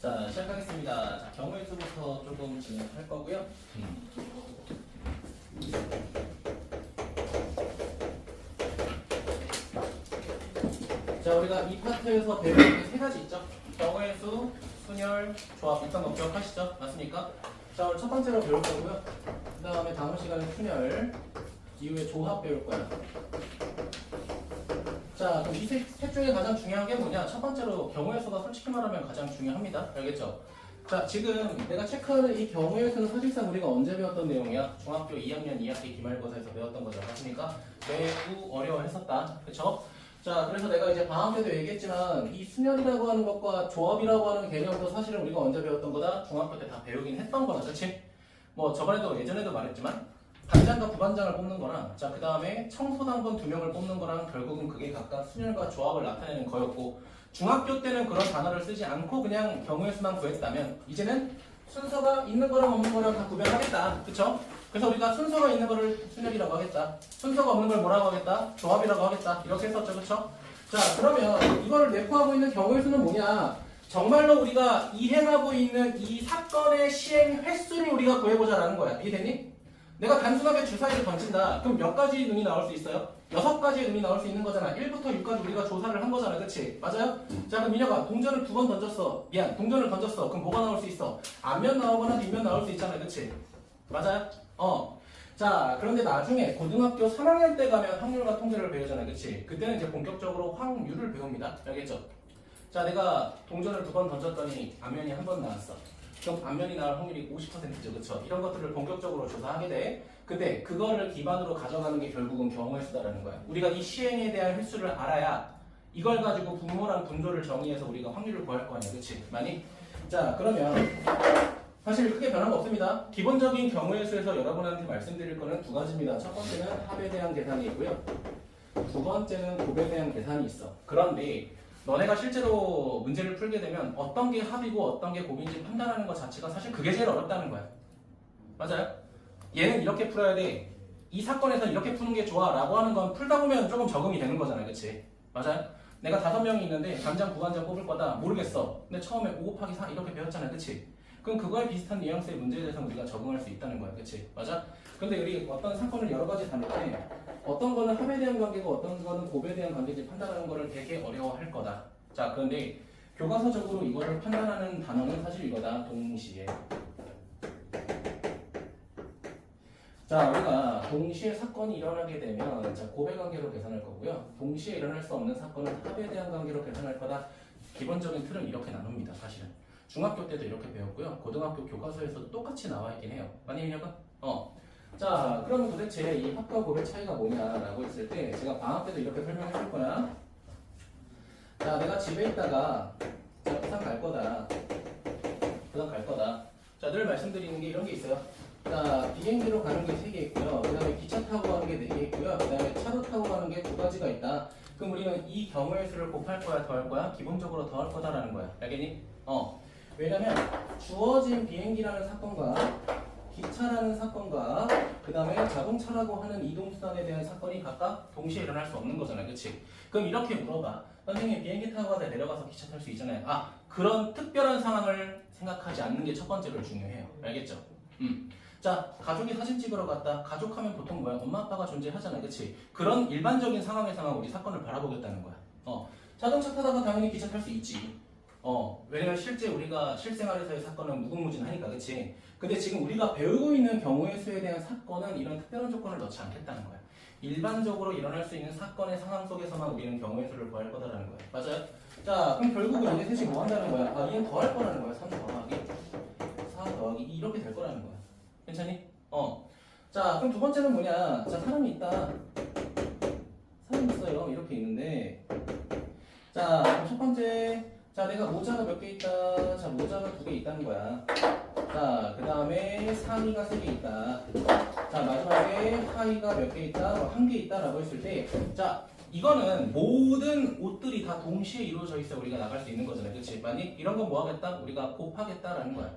자, 시작하겠습니다. 자, 경우의 수부터 조금 진행할 거고요. 자, 우리가 이 파트에서 배울 게 세 가지 있죠. 경우의 수, 순열, 조합 있던 거 기억하시죠? 맞습니까? 자, 오늘 첫 번째로 배울 거고요. 그 다음에 다음 시간에 순열, 이후에 조합 배울 거야. 자, 그럼 이 셋 중에 가장 중요한 게 뭐냐? 첫 번째로 경우의 수가 솔직히 말하면 가장 중요합니다. 알겠죠? 자, 지금 내가 체크하는 이 경우의 수는 사실상 우리가 언제 배웠던 내용이야? 중학교 2학년 2학기 기말고사에서 배웠던 거죠. 맞습니까? 매우 어려워했었다. 그쵸? 자, 그래서 내가 이제 방학 때도 얘기했지만 이 순열이라고 하는 것과 조합이라고 하는 개념도 사실은 우리가 언제 배웠던 거다? 중학교 때 다 배우긴 했던 거다. 그치? 뭐 저번에도 예전에도 말했지만 반장과 부반장을 뽑는 거랑 자, 그 다음에 청소당번 2명을 뽑는 거랑 결국은 그게 각각 순열과 조합을 나타내는 거였고 중학교 때는 그런 단어를 쓰지 않고 그냥 경우의 수만 구했다면 이제는 순서가 있는 거랑 없는 거랑 다 구별하겠다. 그쵸? 그래서 우리가 순서가 있는 거를 순열이라고 하겠다. 순서가 없는 걸 뭐라고 하겠다? 조합이라고 하겠다. 이렇게 했었죠. 그쵸? 자, 그러면 이거를 내포하고 있는 경우의 수는 뭐냐? 정말로 우리가 이행하고 있는 이 사건의 시행 횟수를 우리가 구해보자라는 거야. 이해됐니? 내가 단순하게 주사위를 던진다. 그럼 몇 가지 눈이 나올 수 있어요? 6가지의 눈이 나올 수 있는 거잖아. 1부터 6까지 우리가 조사를 한 거잖아. 그치? 맞아요? 자, 그럼 민혁아, 동전을 2번 던졌어. 미안, 동전을 던졌어. 그럼 뭐가 나올 수 있어? 앞면 나오거나 뒷면 나올 수 있잖아. 그치? 맞아요? 자, 그런데 나중에 고등학교 3학년 때 가면 확률과 통계를 배우잖아. 그치? 그때는 이제 본격적으로 확률을 배웁니다. 알겠죠? 자, 내가 동전을 2번 던졌더니 앞면이 한 번 나왔어. 그럼 앞면이 나올 확률이 50%죠. 그쵸? 이런 것들을 본격적으로 조사하게 돼. 근데 그거를 기반으로 가져가는 게 결국은 경우의 수다라는 거야. 우리가 이 시행에 대한 횟수를 알아야 이걸 가지고 분모랑 분조를 정의해서 우리가 확률을 구할 거 아니야. 그치? 많이? 자, 그러면 사실 크게 변한 거 없습니다. 기본적인 경우의 수에서 여러분한테 말씀드릴 거는 2가지입니다. 첫 번째는 합에 대한 계산이 있고요. 두 번째는 곱에 대한 계산이 있어. 그런데 너네가 실제로 문제를 풀게 되면 어떤 게 합이고 어떤 게 곱인지 판단하는 것 자체가 사실 그게 제일 어렵다는 거야. 맞아요? 얘는 이렇게 풀어야 돼. 이 사건에서 이렇게 푸는 게 좋아 라고 하는 건 풀다 보면 조금 적응이 되는 거잖아요. 그치? 맞아요? 내가 5명이 있는데 반장, 부반장 뽑을 거다. 모르겠어. 근데 처음에 5 곱하기 4 이렇게 배웠잖아요. 그치? 그럼 그거에 비슷한 뉘앙스의 문제에 대해서는 우리가 적응할 수 있다는 거야. 그치? 맞아? 근데 우리 어떤 사건을 여러 가지 다룰 때 어떤 거는 합에 대한 관계고 어떤 거는 곱에 대한 관계인지 판단하는 거를 되게 어려워할 거다. 자, 그런데 교과서적으로 이거를 판단하는 단어는 사실 이거다. 동시에. 자, 우리가 동시에 사건이 일어나게 되면 자, 곱의 관계로 계산할 거고요. 동시에 일어날 수 없는 사건은 합에 대한 관계로 계산할 거다. 기본적인 틀은 이렇게 나눕니다. 사실은. 중학교 때도 이렇게 배웠고요. 고등학교 교과서에서도 똑같이 나와 있긴 해요. 많이 민혁아? 자, 그러면 도대체 이 합과 곱의 차이가 뭐냐라고 했을 때 제가 방학 때도 이렇게 설명해 줄 거야. 자, 내가 집에 있다가 자, 부산 갈 거다. 부산 갈 거다. 자, 늘 말씀드리는 게 이런 게 있어요. 자, 비행기로 가는 게 3개 있고요. 그 다음에 기차 타고 가는 게 4개 있고요. 그 다음에 차로 타고 가는 게 2가지가 있다. 그럼 우리는 이 경우의 수를 곱할 거야, 더할 거야? 기본적으로 더할 거다라는 거야. 알겠니? 왜냐면 주어진 비행기라는 사건과 기차라는 사건과 그 다음에 자동차라고 하는 이동수단에 대한 사건이 각각 동시에 일어날 수 없는 거잖아요. 그치? 그럼 이렇게 물어봐. 선생님, 비행기 타고 가다 내려가서 기차 탈 수 있잖아요. 그런 특별한 상황을 생각하지 않는 게 첫 번째로 중요해요. 알겠죠? 자, 가족이 사진 찍으러 갔다. 가족하면 보통 뭐야? 엄마 아빠가 존재하잖아. 그치? 그런 일반적인 상황에서만 우리 사건을 바라보겠다는 거야. 자동차 타다가 당연히 기차 탈 수 있지. 왜냐면 실제 우리가 실생활에서의 사건은 무궁무진하니까. 그치? 근데 지금 우리가 배우고 있는 경우의 수에 대한 사건은 이런 특별한 조건을 넣지 않겠다는 거야. 일반적으로 일어날 수 있는 사건의 상황 속에서만 우리는 경우의 수를 구할 거다라는 거야. 맞아요? 자, 그럼 결국은 얘네 셋이 뭐 한다는 거야? 얘는 더할 거라는 거야. 3 더하기 4 더하기 2 이렇게 될 거라는 거야. 괜찮니? 자, 그럼 두 번째는 뭐냐? 자, 사람이 있다. 사람이 있어요. 이렇게 있는데 자, 그럼 첫 번째 자, 내가 모자가 몇 개 있다. 자, 모자가 2개 있다는 거야. 자, 그 다음에 상의가 3개 있다. 자, 마지막에 하의가 몇 개 있다. 1개 있다라고 했을 때 자, 이거는 모든 옷들이 다 동시에 이루어져 있어 우리가 나갈 수 있는 거잖아요. 그치? 만약 이런 건 뭐 하겠다? 우리가 곱하겠다라는 거야.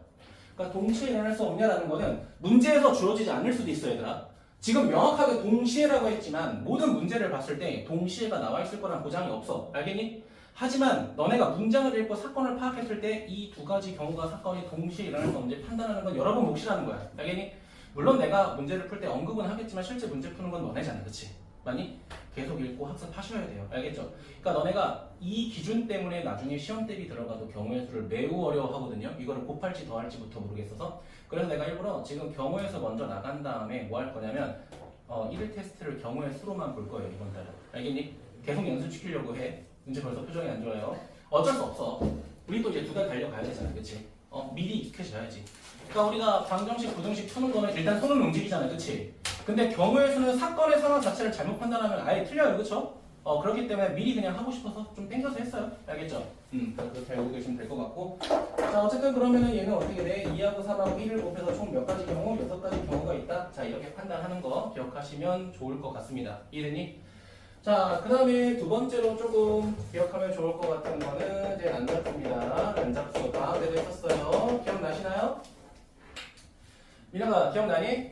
그러니까 동시에 일어날 수 없냐라는 거는 문제에서 주어지지 않을 수도 있어, 얘들아. 지금 명확하게 동시에라고 했지만 모든 문제를 봤을 때 동시에가 나와 있을 거란 보장이 없어. 알겠니? 하지만 너네가 문장을 읽고 사건을 파악했을 때 이 두 가지 경우가 사건이 동시에 일어날 건지 판단하는 건 여러 번 몫이라는 거야. 알겠니? 물론 내가 문제를 풀 때 언급은 하겠지만 실제 문제 푸는 건 너네잖아. 그치? 많이 계속 읽고 학습하셔야 돼요. 알겠죠? 그러니까 너네가 이 기준 때문에 나중에 시험 대비 들어가도 경우의 수를 매우 어려워하거든요. 이거를 곱할지 더할지부터 모르겠어서. 그래서 내가 일부러 지금 경우의 수 먼저 나간 다음에 뭐 할 거냐면 1일 테스트를 경우의 수로만 볼 거예요. 이번 달은. 알겠니? 계속 연습시키려고 해. 문제 벌써 표정이 안 좋아요. 어쩔 수 없어. 우리 또 이제 두 달 달려가야 되잖아. 그치? 미리 익숙해져야지. 그러니까 우리가 방정식, 부정식 푸는 거는 일단 손은 움직이잖아요. 그치? 근데 경우의 수는 사건의 상황 자체를 잘못 판단하면 아예 틀려요. 그쵸? 그렇기 때문에 미리 그냥 하고 싶어서 좀 땡겨서 했어요. 알겠죠? 그렇게 알고 계시면 될 것 같고. 자, 어쨌든 그러면은 얘는 어떻게 돼? 2하고 3하고 1을 곱해서 총 몇 가지 경우? 6가지 경우가 있다. 자, 이렇게 판단하는 거 기억하시면 좋을 것 같습니다. 이해되니? 자, 그 다음에 두 번째로 조금 기억하면 좋을 것 같은 거는 이제 난잡수입니다. 난잡수. 다음 때도 했었어요. 기억나시나요? 민아가 기억나니?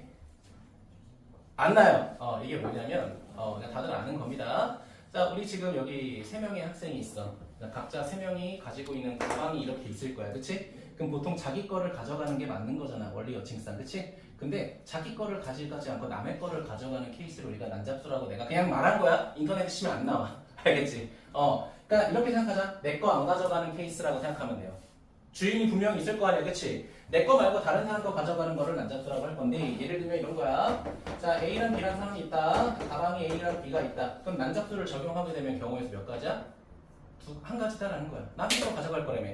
안 나요. 이게 뭐냐면, 그냥 다들 아는 겁니다. 자, 우리 지금 여기 3명의 학생이 있어. 각자 3명이 가지고 있는 가방이 이렇게 있을 거야. 그치? 그럼 보통 자기 거를 가져가는 게 맞는 거잖아. 원리 여칭상. 그치? 근데 자기 거를 가져가지 않고 남의 거를 가져가는 케이스를 우리가 난잡수라고 내가 그냥 말한 거야. 인터넷에 치면 안 나와. 알겠지? 그러니까 이렇게 생각하자. 내 거 안 가져가는 케이스라고 생각하면 돼요. 주인이 분명히 있을 거 아니야. 그치? 내 거 말고 다른 사람 거 가져가는 거를 난잡수라고 할 건데 예를 들면 이런 거야. 자, A랑 B랑 사람이 있다. 가방에 A랑 B가 있다. 그럼 난잡수를 적용하게 되면 경우의 수 몇 가지야? 한 가지다라는 거야. 남의 거 가져갈 거라며.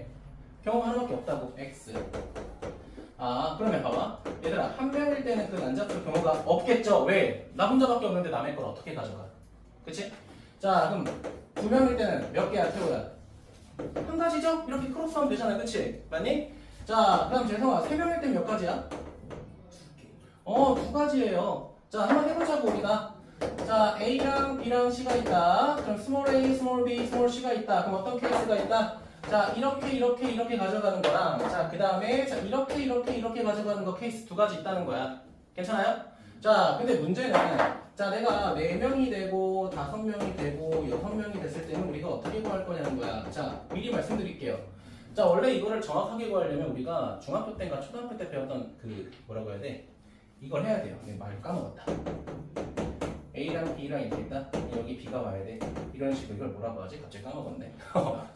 경우 하나밖에 없다고. X. 그러면 봐봐. 얘들아, 한 명일 때는 그 난잡수 경우가 없겠죠? 왜? 나 혼자밖에 없는데 남의 걸 어떻게 가져가? 그치? 자, 그럼 두 명일 때는 몇 개야, 태호야? 한 가지죠? 이렇게 크로스하면 되잖아. 그치? 맞니? 자, 그럼 재성아, 세 명일 때 몇 가지야? 두 가지예요. 자, 한번 해보자고, 우리가. 자, A랑 B랑 C가 있다. 그럼 스몰 a, 스몰 b, 스몰 c가 있다. 그럼 어떤 케이스가 있다? 자, 이렇게 가져가는 거랑, 자, 그 다음에, 자, 이렇게 가져가는 거 케이스 두 가지 있다는 거야. 괜찮아요? 자, 근데 문제는, 자, 내가 4명이 되고, 5명이 되고, 6명이 됐을 때는 우리가 어떻게 구할 거냐는 거야. 자, 미리 말씀드릴게요. 자, 원래 이거를 정확하게 구하려면 우리가 중학교 때인가 초등학교 때 배웠던 뭐라고 해야 돼? 이걸 해야 돼요. 말 까먹었다. A랑 B랑 이렇게 있다. 여기 B가 와야 돼. 이런 식으로 이걸 뭐라고 하지? 갑자기 까먹었네.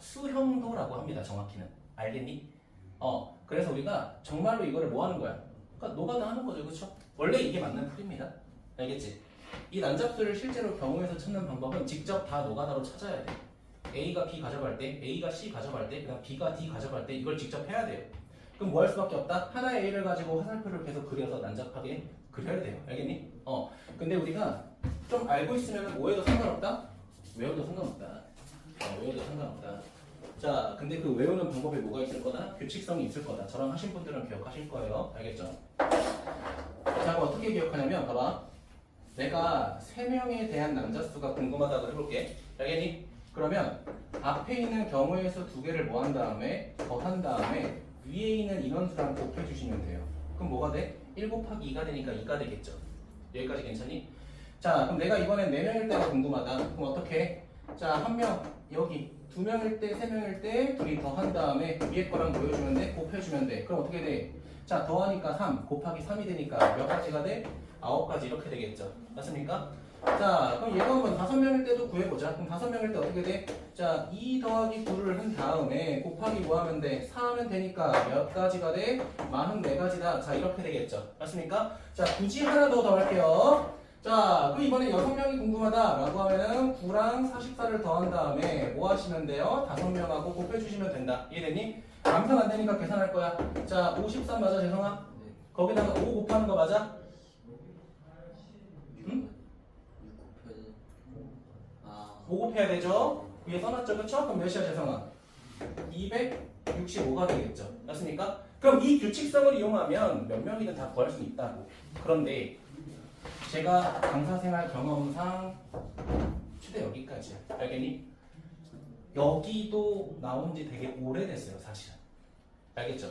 수형도라고 합니다. 정확히는. 알겠니? 그래서 우리가 정말로 이거를 뭐 하는 거야? 그러니까 노가다 하는 거죠. 그렇죠? 원래 이게 맞는 풀입니다. 알겠지? 이 난잡수를 실제로 경우에서 찾는 방법은 직접 다 노가다로 찾아야 돼. A가 B 가져갈 때, A가 C 가져갈 때, 그다음 B가 D 가져갈 때 이걸 직접 해야 돼요. 그럼 뭐 할 수밖에 없다? 하나의 A를 가지고 화살표를 계속 그려서 난잡하게 그려야 돼요. 알겠니? 근데 우리가 좀 알고 있으면 뭐 해도 상관없다? 외워도 상관없다. 외워도 상관없다. 자, 근데 그 외우는 방법에 뭐가 있을 거다? 규칙성이 있을 거다. 저랑 하신 분들은 기억하실 거예요. 알겠죠? 자, 그럼 어떻게 기억하냐면, 봐봐. 내가 3명에 대한 난잡수가 궁금하다고 해볼게. 알겠니? 그러면 앞에 있는 경우의 수 2개를 뭐 한 다음에, 더한 다음에, 위에 있는 인원수랑 곱해주시면 돼요. 그럼 뭐가 돼? 1 곱하기 2가 되니까 2가 되겠죠. 여기까지 괜찮니? 자, 그럼 내가 이번엔 4명일 때가 궁금하다. 그럼 어떻게? 자, 1명 여기, 2명일 때, 3명일 때 둘이 더한 다음에 위에 거랑 뭐 해주면 돼? 곱해주면 돼. 그럼 어떻게 돼? 자, 더하니까 3 곱하기 3이 되니까 몇 가지가 돼? 9가지 이렇게 되겠죠. 맞습니까? 자, 그럼 얘가 한번 5명일 때도 구해보자. 그럼 5명일 때 어떻게 돼? 자, 2 더하기 9를 한 다음에 곱하기 뭐 하면 돼? 4 하면 되니까 몇 가지가 돼? 44가지다. 자, 이렇게 되겠죠. 맞습니까? 자, 굳이 하나 더 더할게요. 자, 그럼 이번에 6명이 궁금하다라고 하면은 9랑 44를 더한 다음에 뭐 하시면 돼요? 5명하고 곱해주시면 된다. 이해되니? 암산 안 되니까 계산할 거야. 자, 53 맞아, 재성아? 거기다가 5 곱하는 거 맞아? 응? 5 곱해야 되죠? 위에 써놨죠? 그쵸? 그럼 몇이야, 재성아? 265가 되겠죠. 맞습니까? 그럼 이 규칙성을 이용하면 몇 명이든 다 구할 수 있다고. 그런데 제가 강사생활 경험상 최대 여기까지야. 알겠니? 여기도 나온 지 되게 오래됐어요, 사실은. 알겠죠?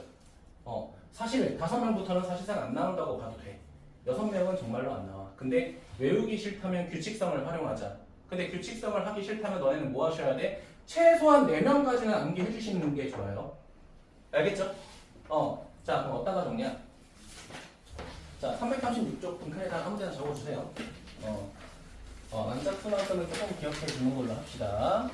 사실 5명부터는 사실상 안 나온다고 봐도 돼. 6명은 정말로 안 나와. 근데 외우기 싫다면 규칙성을 활용하자. 근데 규칙성을 하기 싫다면 너네는 뭐 하셔야 돼? 최소한 4명까지는 암기해 주시는 게 좋아요. 알겠죠? 자, 그럼 어디다가 정리야? 자, 336쪽 분칸에다가 아무데나 적어주세요. 난작순환선을 조금 기억해 주는 걸로 합시다.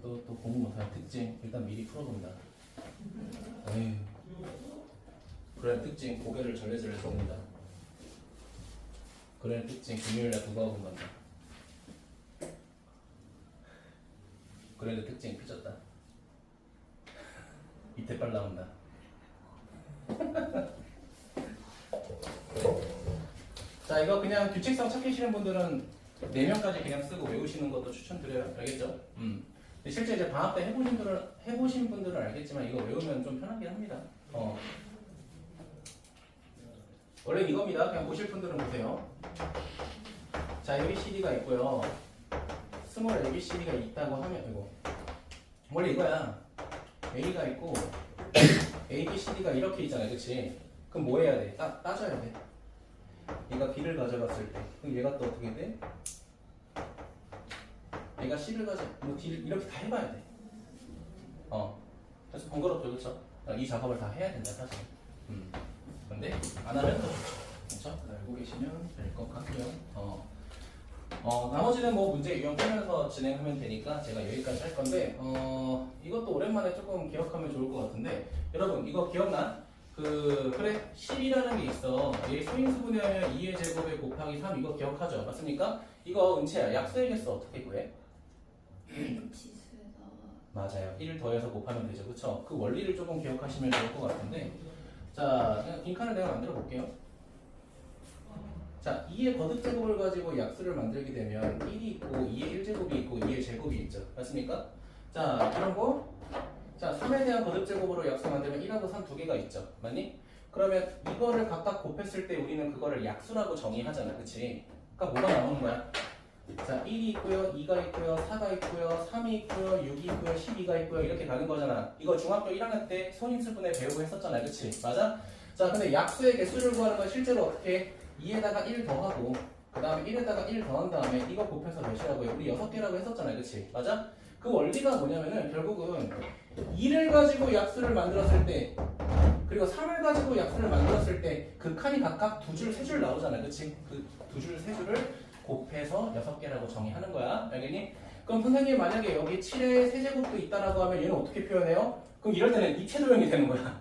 또 공부 못하는 특징 일단 미리 풀어본다. 그래 특징 고개를 절레절레 줍니다. 그래 특징 금요일날 국어학원 간다. 그래 특징 삐졌다. 이태빨 나온다. 자 이거 그냥 규칙성 찾기 싫은 분들은 4명까지 그냥 쓰고 외우시는 것도 추천드려요. 알겠죠? 근데 실제 이제 방학 때 해보신 분들은 알겠지만 이거 외우면 좀 편하긴 합니다. 원래 이겁니다. 그냥 보실 분들은 보세요. 자, ABCD가 있고요. 스몰 ABCD가 있다고 하면 이거 원래 이거야. A가 있고 ABCD가 이렇게 있잖아요. 그치? 그럼 뭐 해야 돼? 따져야 돼. 얘가 B를 가져갔을 때 그럼 얘가 또 어떻게 돼? 얘가 C를 뭐 D를 이렇게 다 해봐야 돼. 그래서 번거롭죠. 그쵸? 이 작업을 다 해야 된다 사실. 근데 안 하면 더 좋죠. 그쵸? 알고 계시면 될 것 같고요. 나머지는 뭐 문제 유형 풀면서 진행하면 되니까 제가 여기까지 할 건데 이것도 오랜만에 조금 기억하면 좋을 것 같은데 여러분 이거 기억나? 그래 10이라는 게 있어. 얘 소인수분해 하면 2의 제곱에 곱하기 3 이거 기억하죠? 맞습니까? 이거 은채야 약수의 개수 어떻게 구해? 맞아요. 1 더해서 곱하면 되죠. 그쵸? 그 원리를 조금 기억하시면 좋을 것 같은데 자 그냥 빈칸을 내가 만들어 볼게요. 자 2의 거듭제곱을 가지고 약수를 만들게 되면 1이 있고 2의 1제곱이 있고 2의 제곱이 있죠. 맞습니까? 자 이런 거 자 3에 대한 거듭제곱으로 약수 만들면 1하고 3 두 개가 있죠. 맞니? 그러면 이거를 각각 곱했을 때 우리는 그거를 약수라고 정의하잖아. 그치? 그러니까 뭐가 나오는 거야? 자 1이 있고요 2가 있고요 4가 있고요 3이 있고요 6이 있고요 12가 있고요 이렇게 가는 거잖아. 이거 중학교 1학년 때 손인수분해 배우고 했었잖아. 그치? 맞아? 자 근데 약수의 개수를 구하는 건 실제로 어떻게 2에다가 1 더하고 그 다음에 1에다가 1 더한 다음에 이거 곱해서 몇이라고 해? 우리 6개라고 했었잖아요. 그치? 맞아? 그 원리가 뭐냐면은 결국은 2를 가지고 약수를 만들었을 때 그리고 3을 가지고 약수를 만들었을 때 그 칸이 각각 2줄, 3줄 나오잖아. 그치? 그 2줄, 3줄을 곱해서 6개라고 정의하는 거야. 알겠니? 그럼 선생님 만약에 여기 7의 세제곱도 있다라고 하면 얘는 어떻게 표현해요? 그럼 이럴 때는 이체도형이 되는 거야.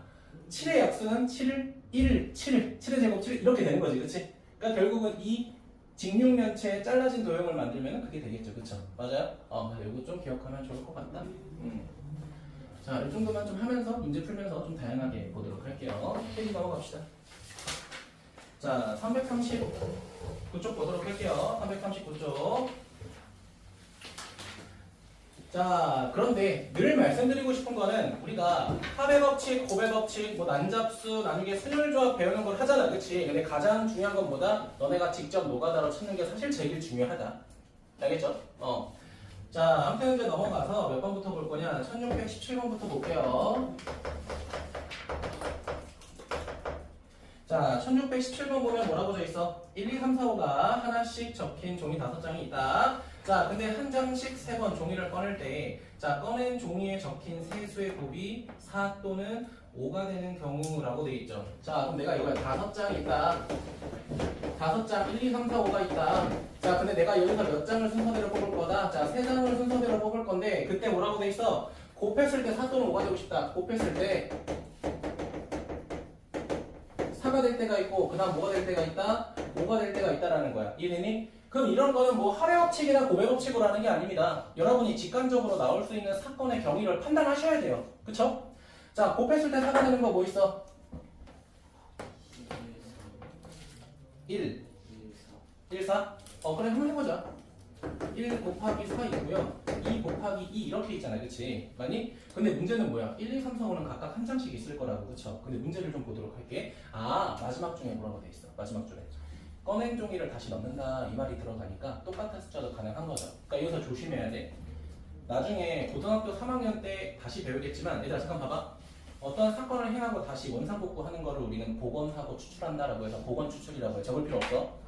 7의 약수는 7, 1, 7, 7의 제곱 7 이렇게 되는 거지. 그치? 그러니까 결국은 이 직육면체의 잘라진 도형을 만들면 그게 되겠죠. 그쵸? 맞아요? 이거 좀 기억하면 좋을 것 같다. 자, 이 정도만 좀 하면서 문제 풀면서 좀 다양하게 보도록 할게요. 페이지 넘어갑시다. 자, 339쪽 보도록 할게요. 339쪽. 자, 그런데 늘 말씀드리고 싶은 거는 우리가 합의 법칙, 곱의 법칙, 뭐 난잡수, 나누기 순열조합 배우는 걸 하잖아. 그치? 근데 가장 중요한 건 뭐다? 너네가 직접 노가다로 찾는 게 사실 제일 중요하다. 알겠죠? 자, 아무튼 이제 넘어가서 몇 번부터 볼 거냐? 1617번부터 볼게요. 자, 1617번 보면 뭐라고 써 있어? 1, 2, 3, 4, 5가 하나씩 적힌 종이 5장이 있다. 자, 근데 한 장씩 3번 종이를 꺼낼 때, 자, 꺼낸 종이에 적힌 세수의 곱이 4 또는 5가 되는 경우라고 되어 있죠. 자, 그럼 내가 이거에 5장이 있다. 5장, 1, 2, 3, 4, 5가 있다. 자, 근데 내가 여기서 몇 장을 순서대로 뽑을 거다? 자, 3장을 순서대로 뽑을 건데, 그때 뭐라고 돼 있어? 곱했을 때 4 또는 5가 되고 싶다. 곱했을 때 4가 될 때가 있고, 그 다음 뭐가 될 때가 있다? 5가 될 때가 있다라는 거야. 이해되니? 그럼 이런 거는 뭐 합의 법칙이나 곱의 법칙으로 하는 게 아닙니다. 여러분이 직관적으로 나올 수 있는 사건의 경위를 판단하셔야 돼요. 그쵸? 자, 곱했을 때 4가 되는 거 뭐 있어? 1, 1, 4. 그래, 한번 해보자. 1 곱하기 4이고요. 2 곱하기 2 이렇게 있잖아요. 그치? 맞니? 근데 문제는 뭐야? 1, 2, 3, 4, 5는 각각 한 장씩 있을 거라고. 그쵸? 근데 문제를 좀 보도록 할게. 아, 마지막 중에 뭐라고 돼 있어? 마지막 줄에. 꺼낸 종이를 다시 넣는다. 이 말이 들어가니까 똑같은 숫자도 가능한 거죠. 그러니까 여기서 조심해야 돼. 나중에 고등학교 3학년 때 다시 배우겠지만 얘들아 잠깐 봐봐. 어떤 사건을 행하고 다시 원상복구하는 거를 우리는 복원하고 추출한다라고 해서 복원 추출이라고 해. 적을 필요 없어.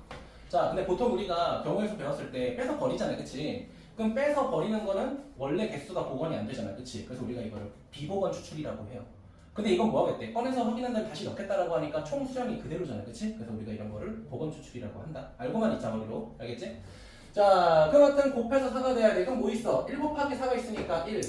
자, 근데 보통 우리가 경우에서 배웠을 때 빼서 버리잖아요. 그치? 그럼 빼서 버리는 거는 원래 개수가 복원이 안 되잖아요. 그치? 그래서 우리가 이거를 비복원 추출이라고 해요. 근데 이건 뭐 하겠대? 꺼내서 확인한 다음에 다시 넣겠다라고 하니까 총 수량이 그대로잖아요. 그치? 그래서 우리가 이런 거를 복원 추출이라고 한다. 알고만 있자, 머리로. 알겠지? 자, 그 같은 곱해서 4가 돼야 돼. 그럼 뭐 있어? 1 곱하기 4가 있으니까 1,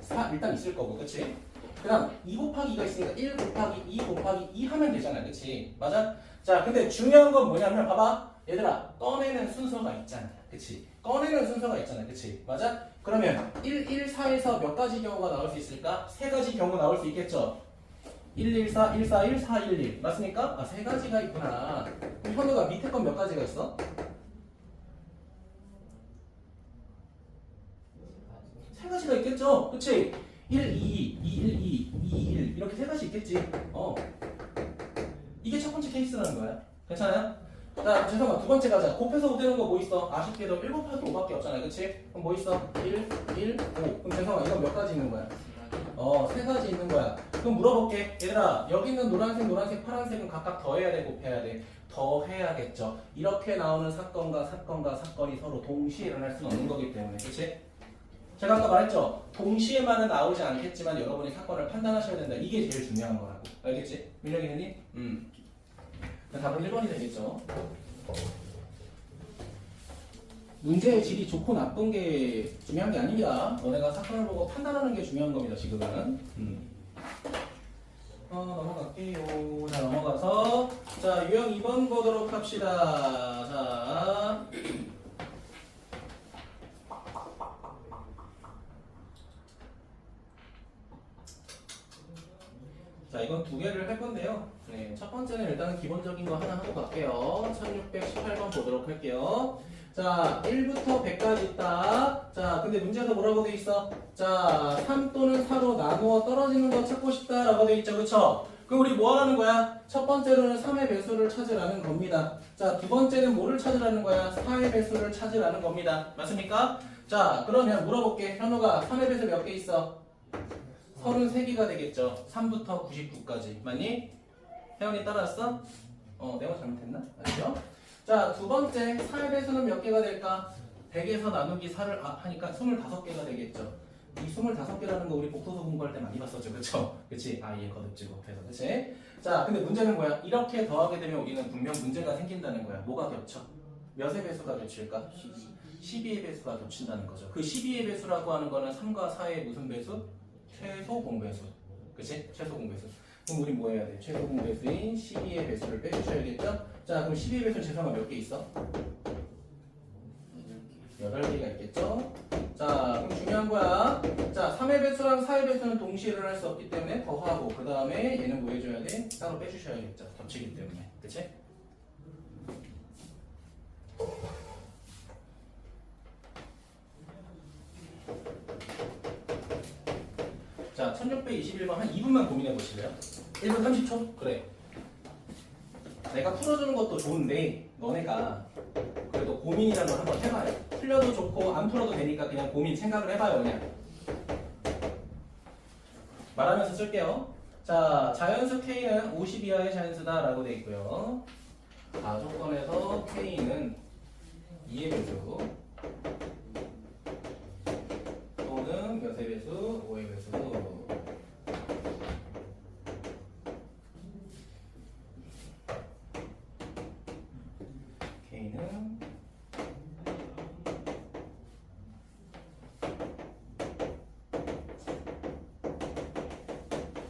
4 일단 있을 거고. 그치? 그 다음 2 곱하기 2가 있으니까 1 곱하기 2 곱하기 2 하면 되잖아. 그치? 맞아? 자, 근데 중요한 건 뭐냐면 봐봐. 얘들아, 꺼내는 순서가 있잖아. 그치? 꺼내는 순서가 있잖아. 그치? 맞아? 그러면 1, 1, 4에서 몇 가지 경우가 나올 수 있을까? 세 가지 경우 나올 수 있겠죠? 1, 1, 4, 1, 4, 1, 4, 1, 1 맞습니까? 아, 세 가지가 있구나. 그럼 현우가 밑에 건 몇 가지가 있어? 세 가지가 있겠죠? 그치? 1, 2, 2, 1, 2, 2, 1 이렇게 세 가지 있겠지? 이게 첫 번째 케이스라는 거야. 괜찮아요? 자, 잠깐만 두 번째 가자. 곱해서 5 되는 거 뭐 있어? 아쉽게도 1 곱하기 5밖에 없잖아. 그치? 그럼 뭐 있어? 1, 1, 5. 그럼 잠깐만 이건 몇 가지 있는 거야? 세 가지 있는 거야. 그럼 물어볼게. 얘들아, 여기 있는 노란색, 노란색, 파란색은 각각 더해야 돼, 곱해야 돼? 더해야겠죠. 이렇게 나오는 사건과 사건과 사건이 서로 동시에 일어날 수는 없는 거기 때문에. 그치? 제가 아까 말했죠. 동시에만은 나오지 않겠지만 여러분이 사건을 판단하셔야 된다. 이게 제일 중요한 거라고. 알겠지? 민혁이 선생님? 답은 1번이 되겠죠. 문제의 질이 좋고 나쁜 게 중요한 게 아닙니다. 너네가 사건을 보고 판단하는 게 중요한 겁니다. 지금은. 넘어갈게요. 자, 넘어가서 자, 유형 2번 보도록 합시다. 자, 이건 두 개를 할 건데요. 네, 첫 번째는 일단은 기본적인 거 하나 하고 갈게요. 1618번 보도록 할게요. 자, 1부터 100까지 있다. 자, 근데 문제에서 뭐라고 돼 있어? 자, 3 또는 4로 나누어 떨어지는 거 찾고 싶다라고 돼 있죠. 그쵸? 그럼 우리 뭐 하라는 거야? 첫 번째로는 3의 배수를 찾으라는 겁니다. 자, 두 번째는 뭐를 찾으라는 거야? 4의 배수를 찾으라는 겁니다. 맞습니까? 자, 그러면 물어볼게. 현우가 3의 배수 몇 개 있어? 33개가 되겠죠. 3부터 99까지. 맞니? 혜원이 따라왔어? 내가 잘못했나? 아니죠? 자, 두 번째 4의 배수는 몇 개가 될까? 100에서 나누기 4를 하니까 25개가 되겠죠. 이 25개라는 거 우리 복소수 공부할 때 많이 봤었죠. 그쵸? 그치? 얘 거듭지고 해서. 그치? 자, 근데 문제는 뭐야? 이렇게 더하게 되면 우리는 분명 문제가 생긴다는 거야. 뭐가 겹쳐? 몇의 배수가 겹칠까? 12의 배수가 겹친다는 거죠. 그 12의 배수라고 하는 거는 3과 4의 무슨 배수? 최소 공배수. 그치? 최소 공배수. 그럼 우리 뭐 해야 돼? 최소 공배수인 12의 배수를 빼주셔야겠죠? 자, 그럼 12의 배수는 재성아 몇 개 있어? 8개가 있겠죠? 자, 그럼 중요한 거야. 자, 3의 배수랑 4의 배수는 동시에 일어날 수 없기 때문에 더하고 그 다음에 얘는 뭐 해줘야 돼? 따로 빼주셔야겠죠? 겹치기 때문에. 그치? 자, 1621번 한 2분만 고민해 보실래요? 1분 30초? 그래. 내가 풀어주는 것도 좋은데 너네가 그래도 고민이라는 걸 한번 해봐요. 풀려도 좋고 안 풀어도 되니까 그냥 고민 생각을 해봐요. 그냥 말하면서 쓸게요. 자, 자연수 K는 50 이하의 자연수다 라고 돼 있고요. 조건에서 K는 2의 배수 또는 몇의 배수? 5의 배수. K는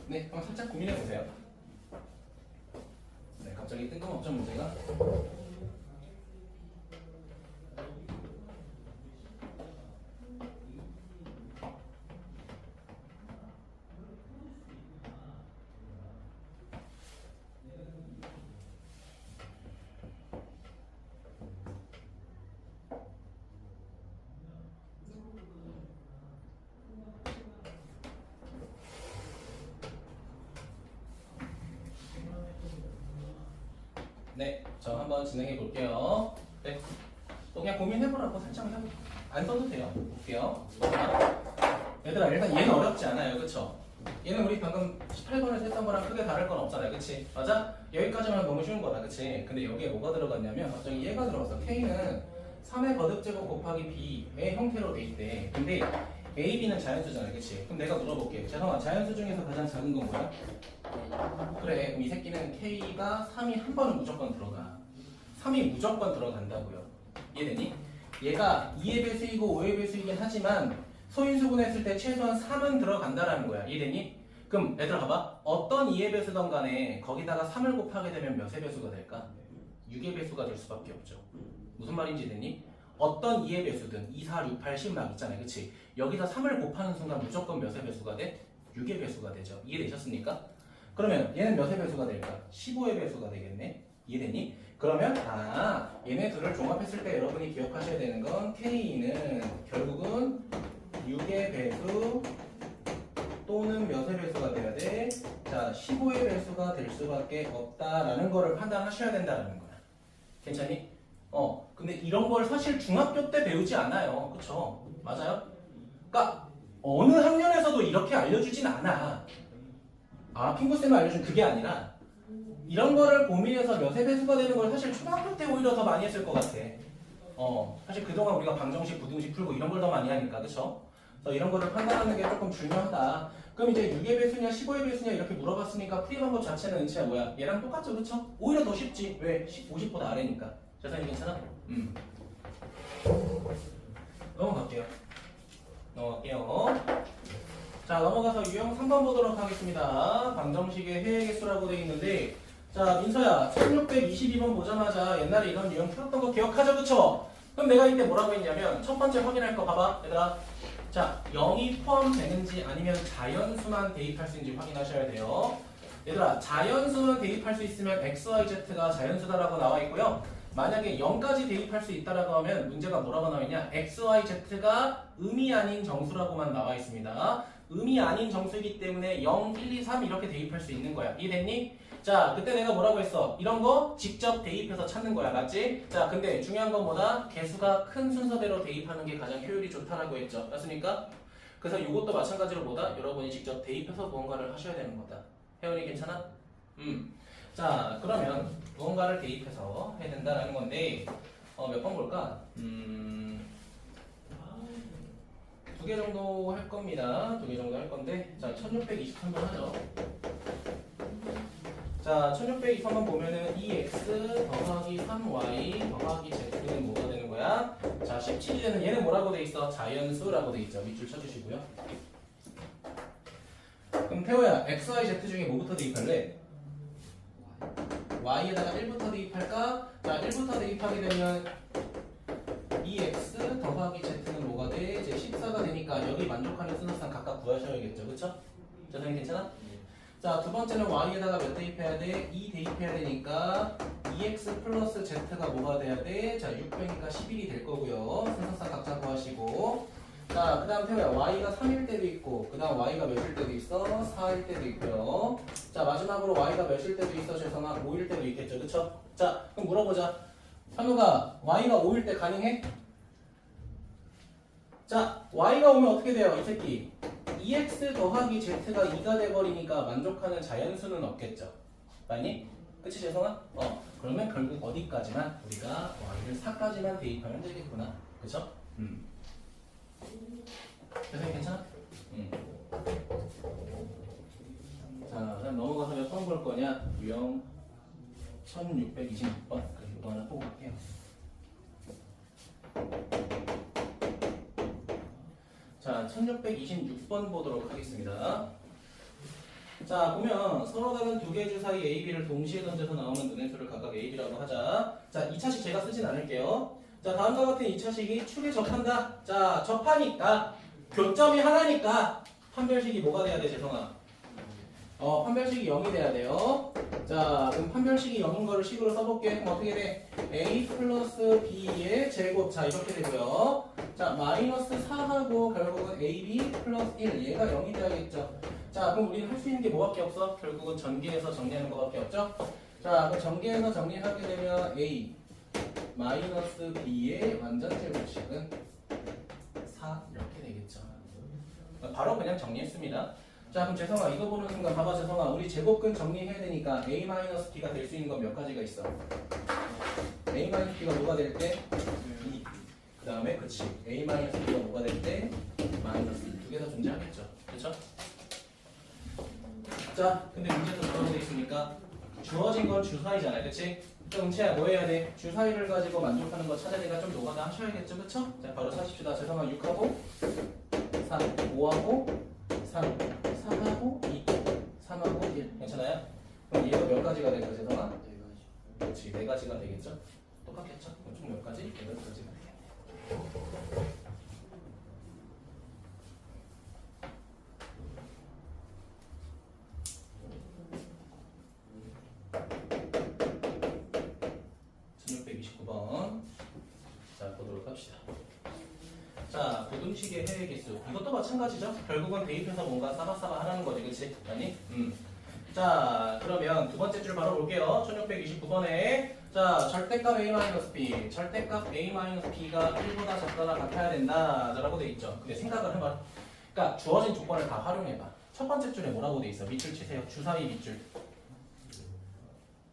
네, 한번 살짝 고민해 보세요. 네, 갑자기 뜬금없죠 문제가. 네, 저 한번 진행해 볼게요. 네, 또 그냥 고민해보라고 살짝만 해볼게요. 안 써도 돼요. 볼게요. 얘들아, 일단 얘는 어렵지 않아요. 그쵸? 얘는 우리 방금 18번에서 했던 거랑 크게 다를 건 없잖아요. 그치? 맞아? 여기까지만 너무 쉬운 거다. 그치? 근데 여기에 뭐가 들어갔냐면 갑자기 얘가 들어갔어. K는 3의 거듭제곱 곱하기 B의 형태로 돼 있대. 근데 A, B는 자연수잖아요. 그치? 그럼 내가 물어볼게. 잠깐만, 자연수 중에서 가장 작은 건 뭐야? 그래, 그럼 이 새끼는 K가 3이 한 번은 무조건 들어가. 3이 무조건 들어간다고요. 이해되니? 얘가 2의 배수이고 5의 배수이긴 하지만 소인수분했을 때 최소한 3은 들어간다라는 거야. 이해되니? 그럼 얘들아 봐봐. 어떤 2의 배수든 간에 거기다가 3을 곱하게 되면 몇의 배수가 될까? 6의 배수가 될 수밖에 없죠. 무슨 말인지 되니? 어떤 2의 배수든 2, 4, 6, 8, 10 막 있잖아요. 그치? 여기다 3을 곱하는 순간 무조건 몇의 배수가 돼? 6의 배수가 되죠. 이해되셨습니까? 그러면 얘는 몇의 배수가 될까? 15의 배수가 되겠네. 이해되니? 그러면 얘네 둘을 종합했을 때 여러분이 기억하셔야 되는 건 K는 결국은 6의 배수 또는 몇의 배수가 돼야 돼? 자, 15의 배수가 될 수밖에 없다라는 거를 판단하셔야 된다는 거야. 괜찮니? 근데 이런 걸 사실 중학교 때 배우지 않아요. 그쵸? 맞아요? 그러니까 어느 학년에서도 이렇게 알려주진 않아. 핑구쌤이 알려준 그게 아니라 이런 거를 고민해서 몇의 배수가 되는 걸 사실 초등학교 때 오히려 더 많이 했을 것 같아. 사실 그동안 우리가 방정식, 부등식 풀고 이런 걸 더 많이 하니까, 그쵸? 그래서 이런 거를 판단하는 게 조금 중요하다. 그럼 이제 6의 배수냐, 15의 배수냐 이렇게 물어봤으니까 풀이 방법 자체는 은치야 뭐야? 얘랑 똑같죠, 그쵸? 오히려 더 쉽지. 왜? 50보다 아래니까. 재산이 괜찮아? 넘어갈게요. 자, 넘어가서 유형 3번 보도록 하겠습니다. 방정식의 해의 개수라고 되어 있는데, 자, 민서야, 1622번 보자마자 옛날에 이런 유형 풀었던 거 기억하죠? 그쵸? 그럼 내가 이때 뭐라고 했냐면, 첫 번째 확인할 거 봐봐, 얘들아. 자, 0이 포함되는지 아니면 자연수만 대입할 수 있는지 확인하셔야 돼요. 얘들아, 자연수만 대입할 수 있으면 x, y, z가 자연수다라고 나와 있고요. 만약에 0까지 대입할 수 있다라고 하면 문제가 뭐라고 나와 있냐? x, y, z가 음이 아닌 정수라고만 나와 있습니다. 음이 아닌 정수이기 때문에 0, 1, 2, 3 이렇게 대입할 수 있는 거야. 이해됐니? 자, 그때 내가 뭐라고 했어? 이런 거 직접 대입해서 찾는 거야. 맞지? 자, 근데 중요한 건 뭐다? 개수가 큰 순서대로 대입하는 게 가장 효율이 좋다라고 했죠. 맞습니까? 그래서 이것도 마찬가지로 뭐다? 여러분이 직접 대입해서 무언가를 하셔야 되는 거다. 혜원이 괜찮아? 자, 그러면 무언가를 대입해서 해야 된다라는 건데 몇 번 볼까? 2개 정도 할 겁니다. 2개 정도 할 건데, 자, 1623번 하죠. 자, 1623번 보면은 2x 더하기 3y 더하기 z는 뭐가 되는 거야? 자, 17이 되는 얘는 뭐라고 돼 있어? 자연수라고 돼 있죠. 밑줄 쳐주시고요. 그럼 태호야, x, y, z 중에 뭐부터 대입할래? y에다가 1부터 대입할까? 자, 1부터 대입하게 되면 2x 더하기 z는 뭐가 돼? 이제 14가 되니까 여기 만족하는 순서상 각각 구하셔야겠죠. 그쵸? 자, 선생님 괜찮아? 자, 두 번째는 y에다가 몇 대입해야 돼? 2 대입해야 되니까 2x 플러스 z가 뭐가 돼야 돼? 자, 6배니까 11이 될 거고요. 순서상 각자 구하시고. 자, 그 다음 태우야, y가 3일 때도 있고, 그 다음 y가 몇일 때도 있어? 4일 때도 있고요. 자, 마지막으로 y가 몇일 때도 있어? 죄송한 5일 때도 있겠죠. 그쵸? 자, 그럼 물어보자. 현우가 y가 5일 때 가능해? 자, y가 오면 어떻게 돼요? 이 새끼 2x 더하기 z가 2가 돼버리니까 만족하는 자연수는 없겠죠. 맞니? 그치 재성아? 그러면 결국 어디까지만 우리가 y를 4까지만 대입하면 되겠구나. 그쵸? 재성이 괜찮아? 자, 그럼 넘어가서 몇 번 볼 거냐? 유형 1626번. 그리고 이거 하나 보고 갈게요. 자, 1626번 보도록 하겠습니다. 자, 보면 서로 다른 두 개 줄 사이 A, B를 동시에 던져서 나오는 눈의 수를 각각 A, B라고 하자. 자, 2차식 제가 쓰진 않을게요. 자, 다음과 같은 2차식이 축에 접한다. 자, 접하니까 교점이 하나니까 판별식이 뭐가 돼야 돼, 재성아? 판별식이 0이 돼야 돼요. 자, 그럼 판별식이 0인 거를 식으로 써볼게. 그럼 어떻게 돼? A 플러스 B의 제곱. 자, 이렇게 되고요. 자, 마이너스 4하고 결국은 AB 플러스 1. 얘가 0이 돼야겠죠. 자, 그럼 우리는 할 수 있는 게 뭐밖에 없어? 결국은 전개해서 정리하는 거밖에 없죠. 자, 그럼 전개해서 정리하게 되면 A 마이너스 B의 완전 제곱식은 4 이렇게 되겠죠. 바로 그냥 정리했습니다. 자, 그럼 재성아 이거 보는 순간 봐봐 재성아 우리 제곱근 정리해야 되니까 A-B가 될 수 있는 건 몇 가지가 있어? A-B가 뭐가 될 때? 2. 그 다음에 그치 A-B가 뭐가 될 때? 마이너스 2. 두 개 다 존재하겠죠. 그쵸? 자, 근데 문제도 뭐라고 돼 있습니까? 주어진 건 주사위잖아요. 그치? 그럼 은채야 뭐 해야 돼? 주사위를 가지고 만족하는 거 찾아내니까 좀 노가다 하셔야겠죠. 그쵸? 자, 바로 찾읍시다. 재성아 6하고 3, 5하고 3, 3하고 2, 3하고 1 괜찮아요? 그럼 얘가 몇 가지가 될까 재성아? 4가지. 그렇지 4가지가 되겠죠? 똑같겠죠? 그럼 총 몇 가지? 8가지가 되겠네요. 1629번 자 보도록 합시다. 자, 고등식의 해외 기수. 이것도 마찬가지죠. 결국은 대입해서 뭔가 싸바싸바 하라는 거지, 그치? 아니? 자, 그러면 두 번째 줄 바로 볼게요. 1629번에. 자, 절대값 A-B. 절대값 A-B가 1보다 작거나 같아야 된다. 라고 돼 있죠. 근데 생각을 해봐. 그러니까 주어진 조건을 다 활용해봐. 첫 번째 줄에 뭐라고 돼 있어? 밑줄 치세요. 주사위 밑줄.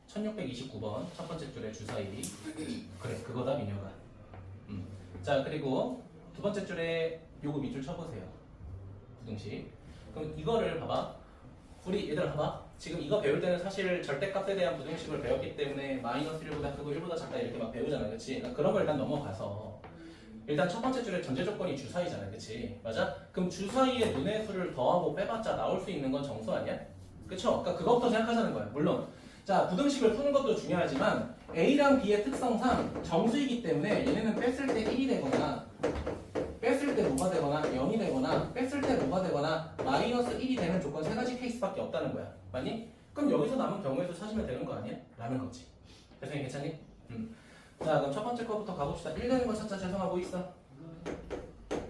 1629번. 첫 번째 줄에 주사위. 그래, 그거다, 민혁아. 자, 그리고 두 번째 줄에 요거 밑줄 쳐보세요. 부등식. 그럼 이거를 봐봐. 우리 얘들아 봐봐. 지금 이거 배울 때는 사실 절대값에 대한 부등식을 배웠기 때문에 마이너스 1보다 크고 1보다 작다 이렇게 막 배우잖아. 그치? 그러니까 그런 걸 일단 넘어가서 일단 첫 번째 줄에 전제 조건이 주사위잖아. 그치? 맞아? 그럼 주사위에 눈의 수를 더하고 빼봤자 나올 수 있는 건 정수 아니야? 그쵸? 그러니까 그것부터 생각하자는 거야. 물론 자, 부등식을 푸는 것도 중요하지만 A랑 B의 특성상 정수이기 때문에 얘네는 뺐을 때 1이 되거나 뺐을 때 뭐가 되거나 0이 되거나 뺐을 때 뭐가 되거나 마이너스 1이 되는 조건 세 가지 케이스밖에 없다는 거야. 맞니? 그럼 여기서 남은 경우의 수 찾으면 되는 거 아니야? 라는 거지. 재성이 괜찮니? 자, 그럼 첫 번째 거부터 가봅시다. 1 되는 거 찾자. 재성아 뭐 있어?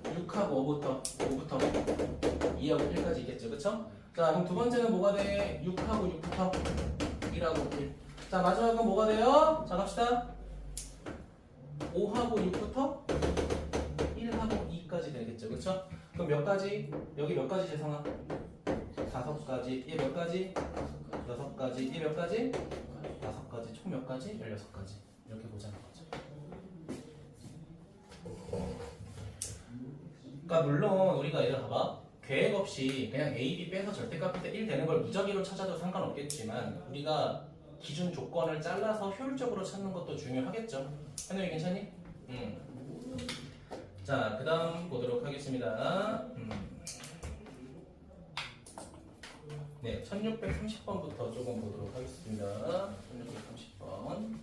6하고 5부터 2하고 1까지 있겠죠. 그쵸? 자, 그럼 두 번째는 뭐가 돼? 6하고 6부터 1하고 1. 자, 마지막은 뭐가 돼요? 자, 갑시다. 5하고 6부터 1하고 2까지 되겠죠. 그쵸? 그럼 몇 가지? 여기 몇 가지 재성아? 5가지. 얘 몇 가지? 6가지. 얘 몇 가지? 5가지. 총 몇 가지? 16가지. 이렇게 보자는 거죠. 그러니까 물론 우리가 얘를 봐봐. 계획 없이 그냥 A, B 빼서 절대값일 때 1 되는 걸 무작위로 찾아도 상관없겠지만 우리가 기준 조건을 잘라서 효율적으로 찾는 것도 중요하겠죠. 현우이 괜찮니? 자, 그 다음 보도록 하겠습니다. 네, 1630번부터 조금 보도록 하겠습니다. 1630번.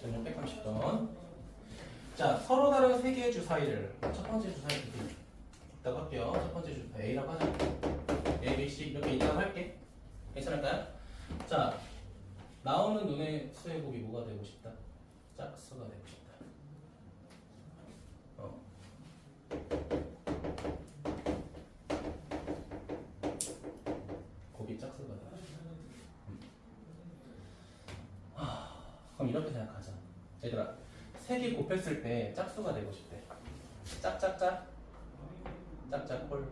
1630번. 자, 서로 다른 세 개의 주사위를 첫 번째 주사위 있다고 할게요. 첫 번째 주사위 A라고 하자. A, B, C 이렇게 있다고 할게. 괜찮을까요? 자, 나오는 눈의 수의 곱이 뭐가 되고 싶다? 짝수가 되고 싶다. 곱이 짝수가 되고 싶다. 그럼 이렇게 생각하자. 얘들아, 세 개 곱했을 때 짝수가 되고 싶대. 짝짝짝, 짝짝 홀,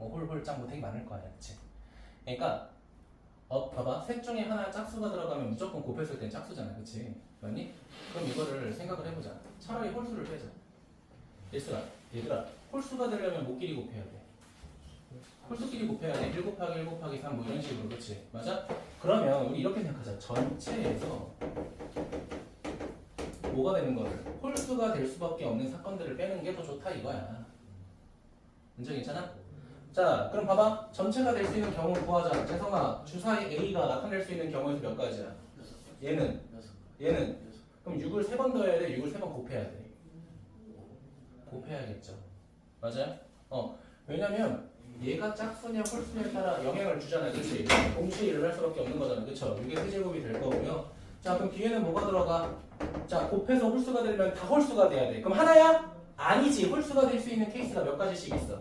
홀홀 짝 뭐 되게 많을 거 아니야, 그치? 그러니까 봐봐, 셋 중에 하나 짝수가 들어가면 무조건 곱했을 땐 짝수잖아, 그치? 맞니? 그럼 이거를 생각을 해보자. 차라리 홀수를 빼자. 얘들아, 홀수가 되려면 뭐끼리 곱해야 돼? 홀수끼리 곱해야 돼. 1 곱하기 1 곱하기 3 뭐 이런 식으로, 그치? 맞아? 그러면 우리 이렇게 생각하자. 전체에서 뭐가 되는 거를 홀수가 될 수밖에 없는 사건들을 빼는 게 더 좋다 이거야. 문제 괜찮아? 자, 그럼 봐봐. 전체가 될 수 있는 경우를 구하자. 재성아, 주사위 A가 나타낼 수 있는 경우에서 몇 가지야? 얘는 그럼 6을 3번 더해야 돼? 6을 3번 곱해야 돼? 곱해야겠죠. 맞아요? 왜냐면 얘가 짝수냐 홀수냐에 따라 영향을 주잖아요. 그치? 동시에 일어날 수밖에 없는 거잖아. 그쵸? 6의 세제곱이 될 거고요. 자, 그럼 뒤에는 뭐가 들어가? 자, 곱해서 홀수가 되려면 다 홀수가 돼야 돼. 그럼 하나야? 아니지. 홀수가 될 수 있는 케이스가 몇 가지씩 있어?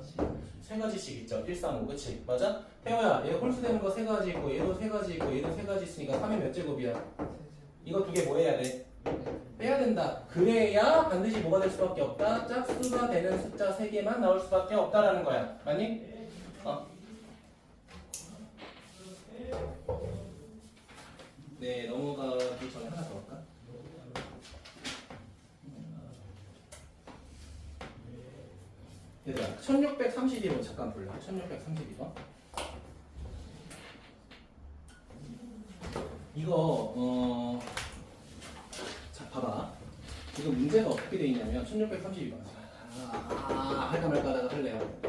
세 가지씩 있죠. 1, 3, 5, 그치? 맞아? 태호야, 얘 홀수 되는 거 세 가지 있고, 얘도 세 가지 있고, 얘도 세 가지 있으니까 3이 몇 제곱이야? 이거 두 개 뭐 해야 돼? 빼야 된다. 그래야 반드시 뭐가 될 수밖에 없다? 짝수가 되는 숫자 3개만 나올 수밖에 없다라는 거야. 맞니? 네, 넘어가기 전에 하나 더 할까? 얘들아, 1632번 잠깐 볼래? 1632번. 이거 자 봐봐. 이거 문제가 어떻게 돼 있냐면 1632번. 할까 말까 하다가 할래요.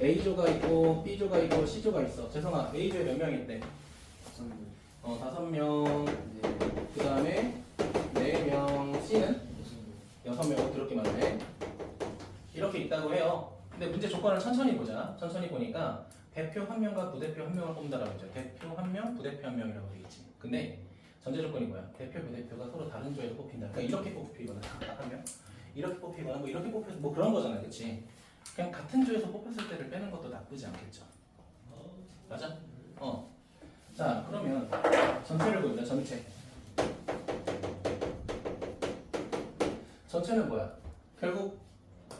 A조가 있고 B조가 있고 C조가 있어. 죄송아, A조에 몇 명인데? 5명. 그 다음에 4명. C는? 6명. 그렇게 많네. 이렇게 있다고 해요. 근데 문제 조건을 천천히 보자. 천천히 보니까 대표 한 명과 부대표 한 명을 뽑는다라고 했죠. 대표 한 명, 부대표 한 명이라고 되어 있지. 근데 전제 조건이 뭐야? 대표, 부대표가 서로 다른 조에서 뽑힌다. 그러니까 이렇게 뽑히거나 딱 한 명, 이렇게 뽑히거나 뭐 이렇게 뽑혀서 뭐 그런 거잖아, 그렇지? 그냥 같은 조에서 뽑혔을 때를 빼는 것도 나쁘지 않겠죠. 맞아? 자, 그러면 전체를 보자. 전체. 전체는 뭐야? 결국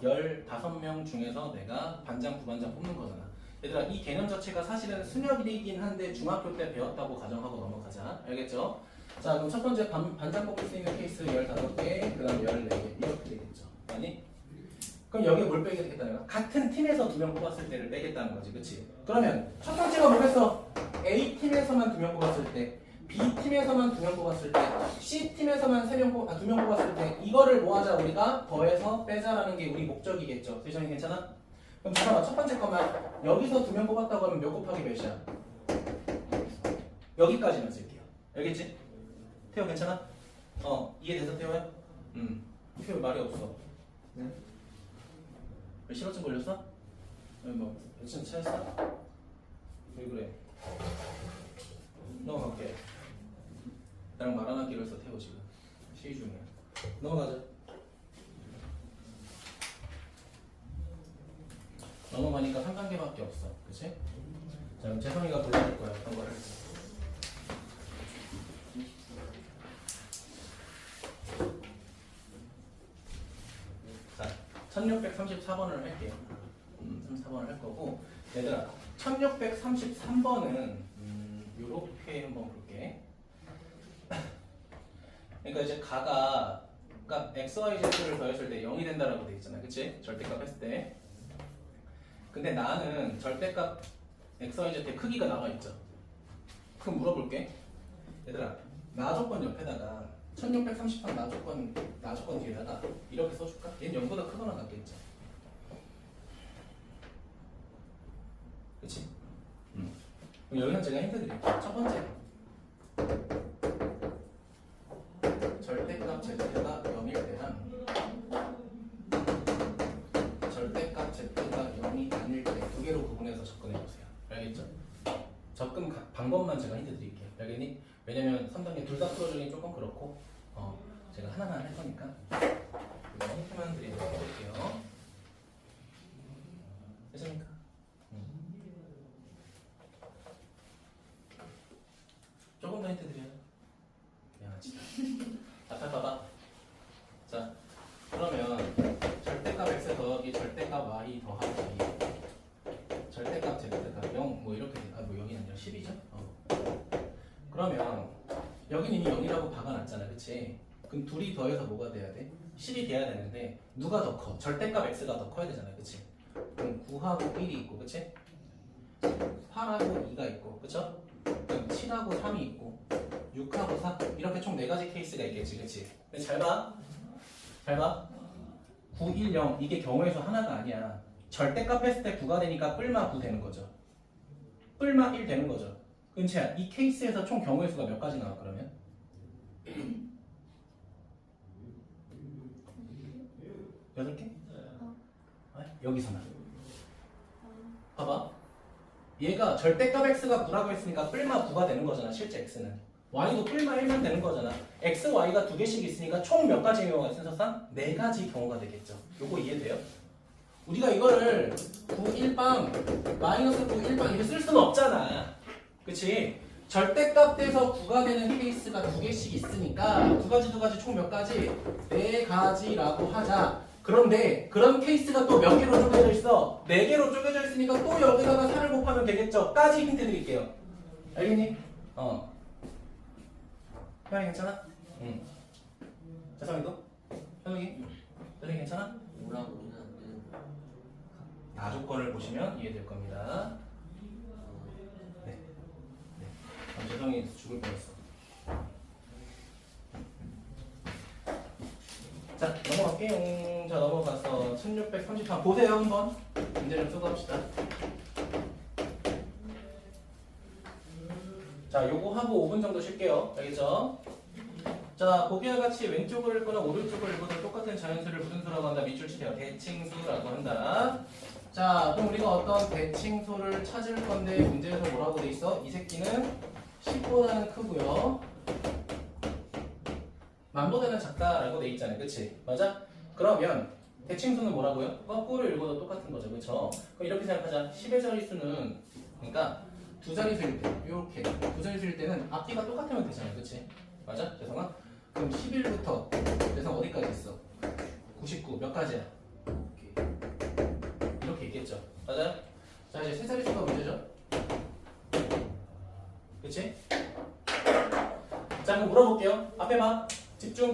15명 중에서 내가 반장, 부반장 뽑는 거잖아. 얘들아, 이 개념 자체가 사실은 순역이긴 한데 중학교 때 배웠다고 가정하고 넘어가자. 알겠죠? 자, 그럼 첫 번째 반장 뽑을 수 있는 케이스 15개, 그 다음 14개 이렇게 되겠죠. 아니? 그럼 여기에 뭘 빼게 되겠다 내가? 같은 팀에서 2명 뽑았을 때를 빼겠다는 거지, 그치? 그러면 첫 번째가 뭐겠어? A팀에서만 2명 뽑았을 때, B팀에서만 2명 뽑았을 때, C팀에서만 2명 뽑았을 때 이거를 뭐하자 우리가 더해서 빼자라는 게 우리 목적이겠죠. 세션이 괜찮아? 그럼 잠깐만, 첫 번째 것만 여기서 2명 뽑았다고 하면 몇 곱하기 몇이야? 여기까지만 쓸게요. 알겠지? 태호 괜찮아? 이해돼서 태호야? 태호 말이 없어. 네? 왜 실어증 걸렸어? 뭐 며칠 차였어? 왜 그래? 넘어갈게. 나랑 말 안 하기로 했어. 태호 지금 시위 중이야. 넘어가자. 넘어가니까 3단계밖에 없어. 그치? 자, 그럼 재성이가 불러줄 거야. 어떤 거를. 자, 1634번을 할게요. 34번을 할 거고, 얘들아, 1633번은 요렇게 한번 볼게. 그러니까 이제 가가 그러니까 XYZ를 더했을 때 0이 된다라고 돼 있잖아. 그치? 절대값 했을 때. 근데 나는 절대값 XYZ의 크기가 나와 있죠. 그럼 물어볼게. 얘들아, 나 조건 옆에다가 1633 나 조건 뒤에다가 이렇게 써줄까? 얘는 0보다 크거나 같겠죠. 그치? 그럼 여기는 제가 힌트 드릴게요. 첫 번째, 절대값 Z가 0일 때랑 절대값 Z가 0이 아닐 때 두 개로 구분해서 접근해보세요. 알겠죠? 접근 방법만 제가 힌트 드릴게요. 알겠니? 왜냐면 3단계 둘 다 풀어주긴 조금 그렇고 제가 하나만 할 거니까 이거 힌트만 드리도록 해볼게요. 됐습니까? 조금 더 힌트 드려요. 미안하지. 앞에 봐봐. 자, 그러면 절대값 x 더하기 절대값 y 더하기 절대값 z가 0 뭐 이렇게 뭐 0이 아니라 10이죠? 그러면 여긴 이미 0이라고 박아놨잖아, 그치? 그럼 둘이 더해서 뭐가 돼야 돼? 10이 돼야 되는데 누가 더 커? 절대값 x가 더 커야 되잖아, 그치? 그럼 9하고 1이 있고, 그치? 8하고 2가 있고, 그쵸? 그럼 7하고 3이 있고 6하고 4 이렇게 총 4가지 케이스가 있겠지, 그치? 근데 잘 봐. 9, 1, 0 이게 경우의 수 하나가 아니야. 절대값 했을 때 9가 되니까 뿔마 9 되는 거죠. 뿔마 1 되는 거죠. 은채야, 이 케이스에서 총 경우의 수가 몇 가지 나와 그러면? 8개? 여기서만. 봐봐. 얘가 절대값 x가 9라고 했으니까 뿔마 9가 되는 거잖아, 실제 x는. y도 풀만 1면 되는 거잖아. x, y가 두 개씩 있으니까 총 몇 가지 경우가 순서상? 네 가지 경우가 되겠죠. 요거 이해돼요? 우리가 이거를 9, 1방, 마이너스 9, 1방 이렇게 쓸 수는 없잖아. 그치? 절대값에서 9가 되는 케이스가 두 개씩 있으니까 두 가지 총 몇 가지? 네 가지라고 하자. 그런데 그런 케이스가 또 몇 개로 쪼개져 있어? 네 개로 쪼개져 있으니까 또 여기다가 4를 곱하면 되겠죠? 까지 힌트 드릴게요. 알겠니? 현이 괜찮아? 응. 재성이도? 현욱이? 현욱이 괜찮아? 뭐라고 하는데 다조건을 보시면 이해될 겁니다. 네. 재성이 죽을 뻔했어. 자, 넘어갈게요. 자, 넘어가서 1633 보세요 한번. 문제 좀 쓰고 합시다. 자, 요거 하고 5분 정도 쉴게요. 알겠죠? 자, 보기와 같이 왼쪽을 읽거나 오른쪽을 읽어도 똑같은 자연수를 무슨 수라고 한다? 밑줄 치세요. 대칭수라고 한다. 자, 그럼 우리가 어떤 대칭수를 찾을 건데 문제에서 뭐라고 돼 있어? 이 새끼는 10보다는 크고요. 만보다는 작다라고 돼 있잖아요. 그치? 맞아? 그러면 대칭수는 뭐라고요? 거꾸로 읽어도 똑같은 거죠. 그쵸? 그럼 이렇게 생각하자. 10의 자릿수는 그러니까 두 자릿수일 때 이렇게 두 자릿수일 때는 앞뒤가 똑같으면 되잖아요. 그치? 맞아? 재성아? 그럼 11부터 재성 어디까지 있어? 99 몇 가지야? 이렇게 있겠죠. 맞아요? 자, 이제 세 자릿수가 문제죠. 그치? 자, 그럼 물어볼게요. 앞에 봐. 집중.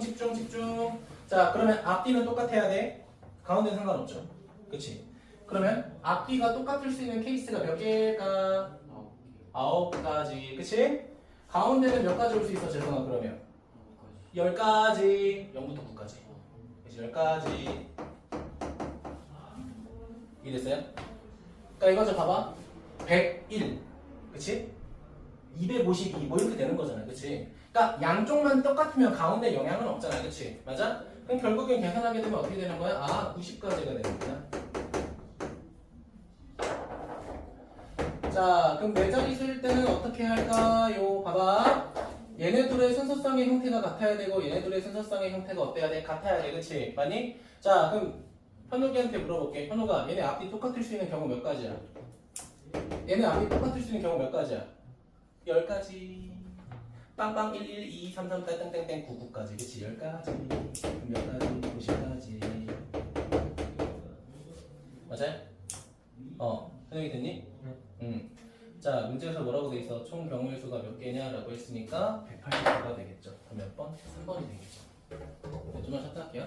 자, 그러면 앞뒤는 똑같아야 돼. 가운데는 상관없죠. 그치? 그러면 앞뒤가 똑같을 수 있는 케이스가 몇 개일까? 9가지. 그치? 가운데는 몇 가지 올 수 있어, 재성아, 그러면? 10가지. 0부터 9까지. 그치? 10가지. 이해됐어요? 그러니까 이거 좀 봐봐. 101. 그치? 252. 뭐 이렇게 되는 거잖아. 그치? 그러니까 양쪽만 똑같으면 가운데 영향은 없잖아. 그치? 맞아? 그럼 결국엔 계산하게 되면 어떻게 되는 거야? 아, 90까지가 되는 거야. 자, 그럼 네 자릿수일 때는 어떻게 할까요? 봐봐. 얘네 둘의 순서상의 형태가 같아야 되고 얘네 둘의 순서상의 형태가 어때야 돼? 같아야 돼. 그치? 맞니? 자, 그럼 현욱이한테 물어볼게. 현욱아, 얘네 앞뒤 똑같을 수 있는 경우 몇 가지야? 얘네 앞뒤 똑같을 수 있는 경우 몇 가지야? 10가지. 빵빵 1, 1, 2, 3, 3, 땡땡땡 9, 9까지. 그치? 10가지. 몇 가지? 90가지. 맞아요? 현욱이 됐니? 자, 문제에서 뭐라고 돼 있어? 총 경우의 수가 몇 개냐라고 했으니까 189가 되겠죠. 그럼 몇 번? 3번이 되겠죠. 네, 좀만 쉬었다 할게요.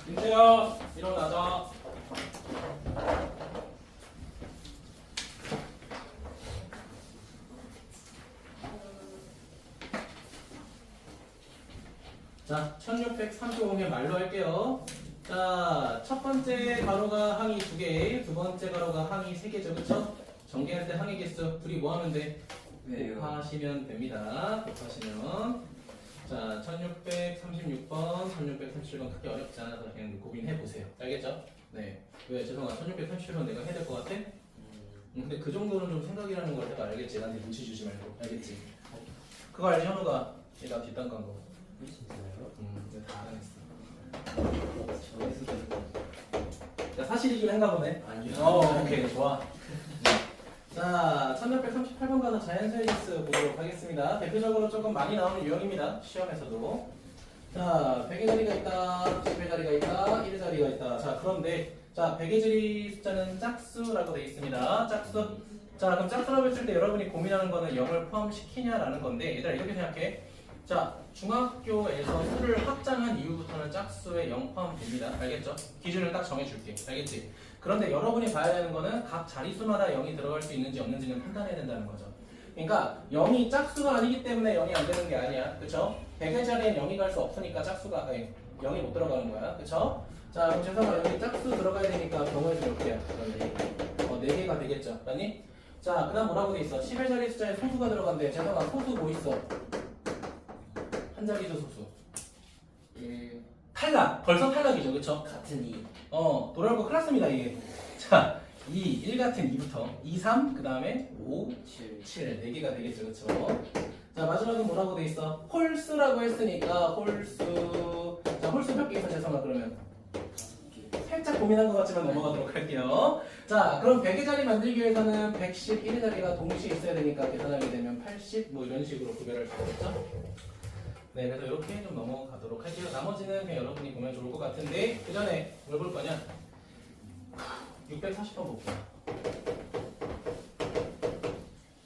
민태야, 일어나자. 자, 1635의 말로 할게요. 자, 첫 번째 가로가 항이 2개, 두 번째 가로가 항이 3개죠. 그쵸? 전개할 때 항의 개수 둘이 뭐 하면 돼? 곱하시면 됩니다. 곱하시면. 자, 1636번, 1637번 크게 어렵지 않아서 그냥 고민해보세요. 알겠죠? 네. 왜, 죄송합니다. 1637번 내가 해야 될 것 같아? 근데 그 정도는 좀 생각이라는 걸 내가 알겠지? 나한테 눈치 주지 말고. 알겠지? 그거 알지, 현우가? 얘나 뒷담 깐 거. 진짜요? 내가 다 알아냈어. 야, 사실이긴 한가 보네. 아니요. 오케이, 좋아. 자, 1638번 가서 자연수의 개수 보도록 하겠습니다. 대표적으로 조금 많이 나오는 유형입니다. 시험에서도. 자, 100의 자리가 있다, 10의 자리가 있다, 1의 자리가 있다. 자, 그런데 자, 100의 자리 숫자는 짝수라고 되어 있습니다. 짝수. 자, 그럼 짝수라고 했을 때 여러분이 고민하는 거는 0을 포함시키냐라는 건데, 얘들아 이렇게 생각해. 자, 중학교에서 수를 확장한 이후부터는 짝수에 0 포함됩니다. 알겠죠? 기준을 딱 정해줄게. 알겠지? 그런데 여러분이 봐야 되는 거는 각 자릿수마다 0이 들어갈 수 있는지 없는지는 판단해야 된다는 거죠. 그러니까 0이 짝수가 아니기 때문에 0이 안 되는 게 아니야. 그쵸? 100의 자리엔 0이 갈 수 없으니까 짝수가, 아니, 0이 못 들어가는 거야. 그쵸? 자, 그럼 재성아 여기 짝수 들어가야 되니까 경우의 수 몇 개야? 4개가 되겠죠. 맞니? 자, 그 다음 뭐라고 돼 있어? 10의 자리 숫자에 소수가 들어간대. 재성아 소수 뭐 있어? 한 자리수 소수. 탈락. 벌써 탈락이죠. 그쵸? 같은 이 돌아올 거 큰일 났습니다, 이게. 자, 2, 1 같은 2부터 2, 3, 그 다음에 5, 7 7, 4개가 되겠죠, 그렇죠? 자, 마지막은 뭐라고 돼 있어? 홀수라고 했으니까 홀수. 자, 홀수 몇 개 있어, 재성아, 그러면? 5개 살짝 고민한 것 같지만 넘어가도록 할게요. 자, 그럼 100의 자리 만들기 위해서는 111의 자리가 동시에 있어야 되니까 계산하게 되면 80, 뭐 이런 식으로 구별할 수 있겠죠? 네, 그래서 이렇게 좀 넘어가도록 할게요. 나머지는 그냥 여러분이 보면 좋을 것 같은데, 그 전에 뭘 볼 거냐? 640번 볼게요.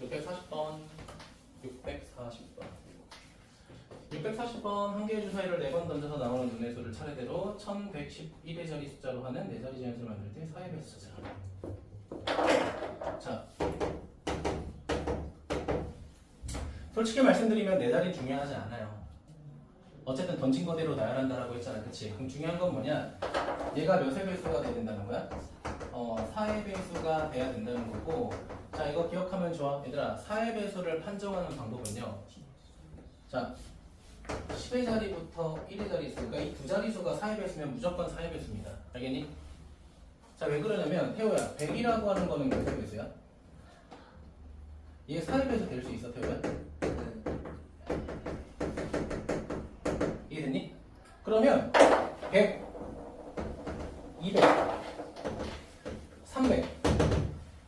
640번. 640번 한 개의 주사위를 4번 던져서 나오는 눈의 수를 차례대로 1111의 자리 숫자로 하는 4자리 제한수를 만들 때 4의 배수 찾아. 자, 솔직히 말씀드리면 4자리 중요하지 않아요. 어쨌든 던진 거대로 나열한다라고 했잖아, 그치? 그럼 중요한 건 뭐냐? 얘가 몇의 배수가 돼야 된다는 거야? 4의 배수가 돼야 된다는 거고, 자, 이거 기억하면 좋아. 얘들아, 4의 배수를 판정하는 방법은요. 자, 10의 자리부터 1의 자리 수, 그러니까 이 두 자리수가 4의 배수면 무조건 4의 배수입니다. 알겠니? 자, 왜 그러냐면 태호야, 100이라고 하는 거는 몇의 배수야? 이게 4의 배수 될 수 있어, 태호야? 이해됐니? 그러면 100, 200, 300.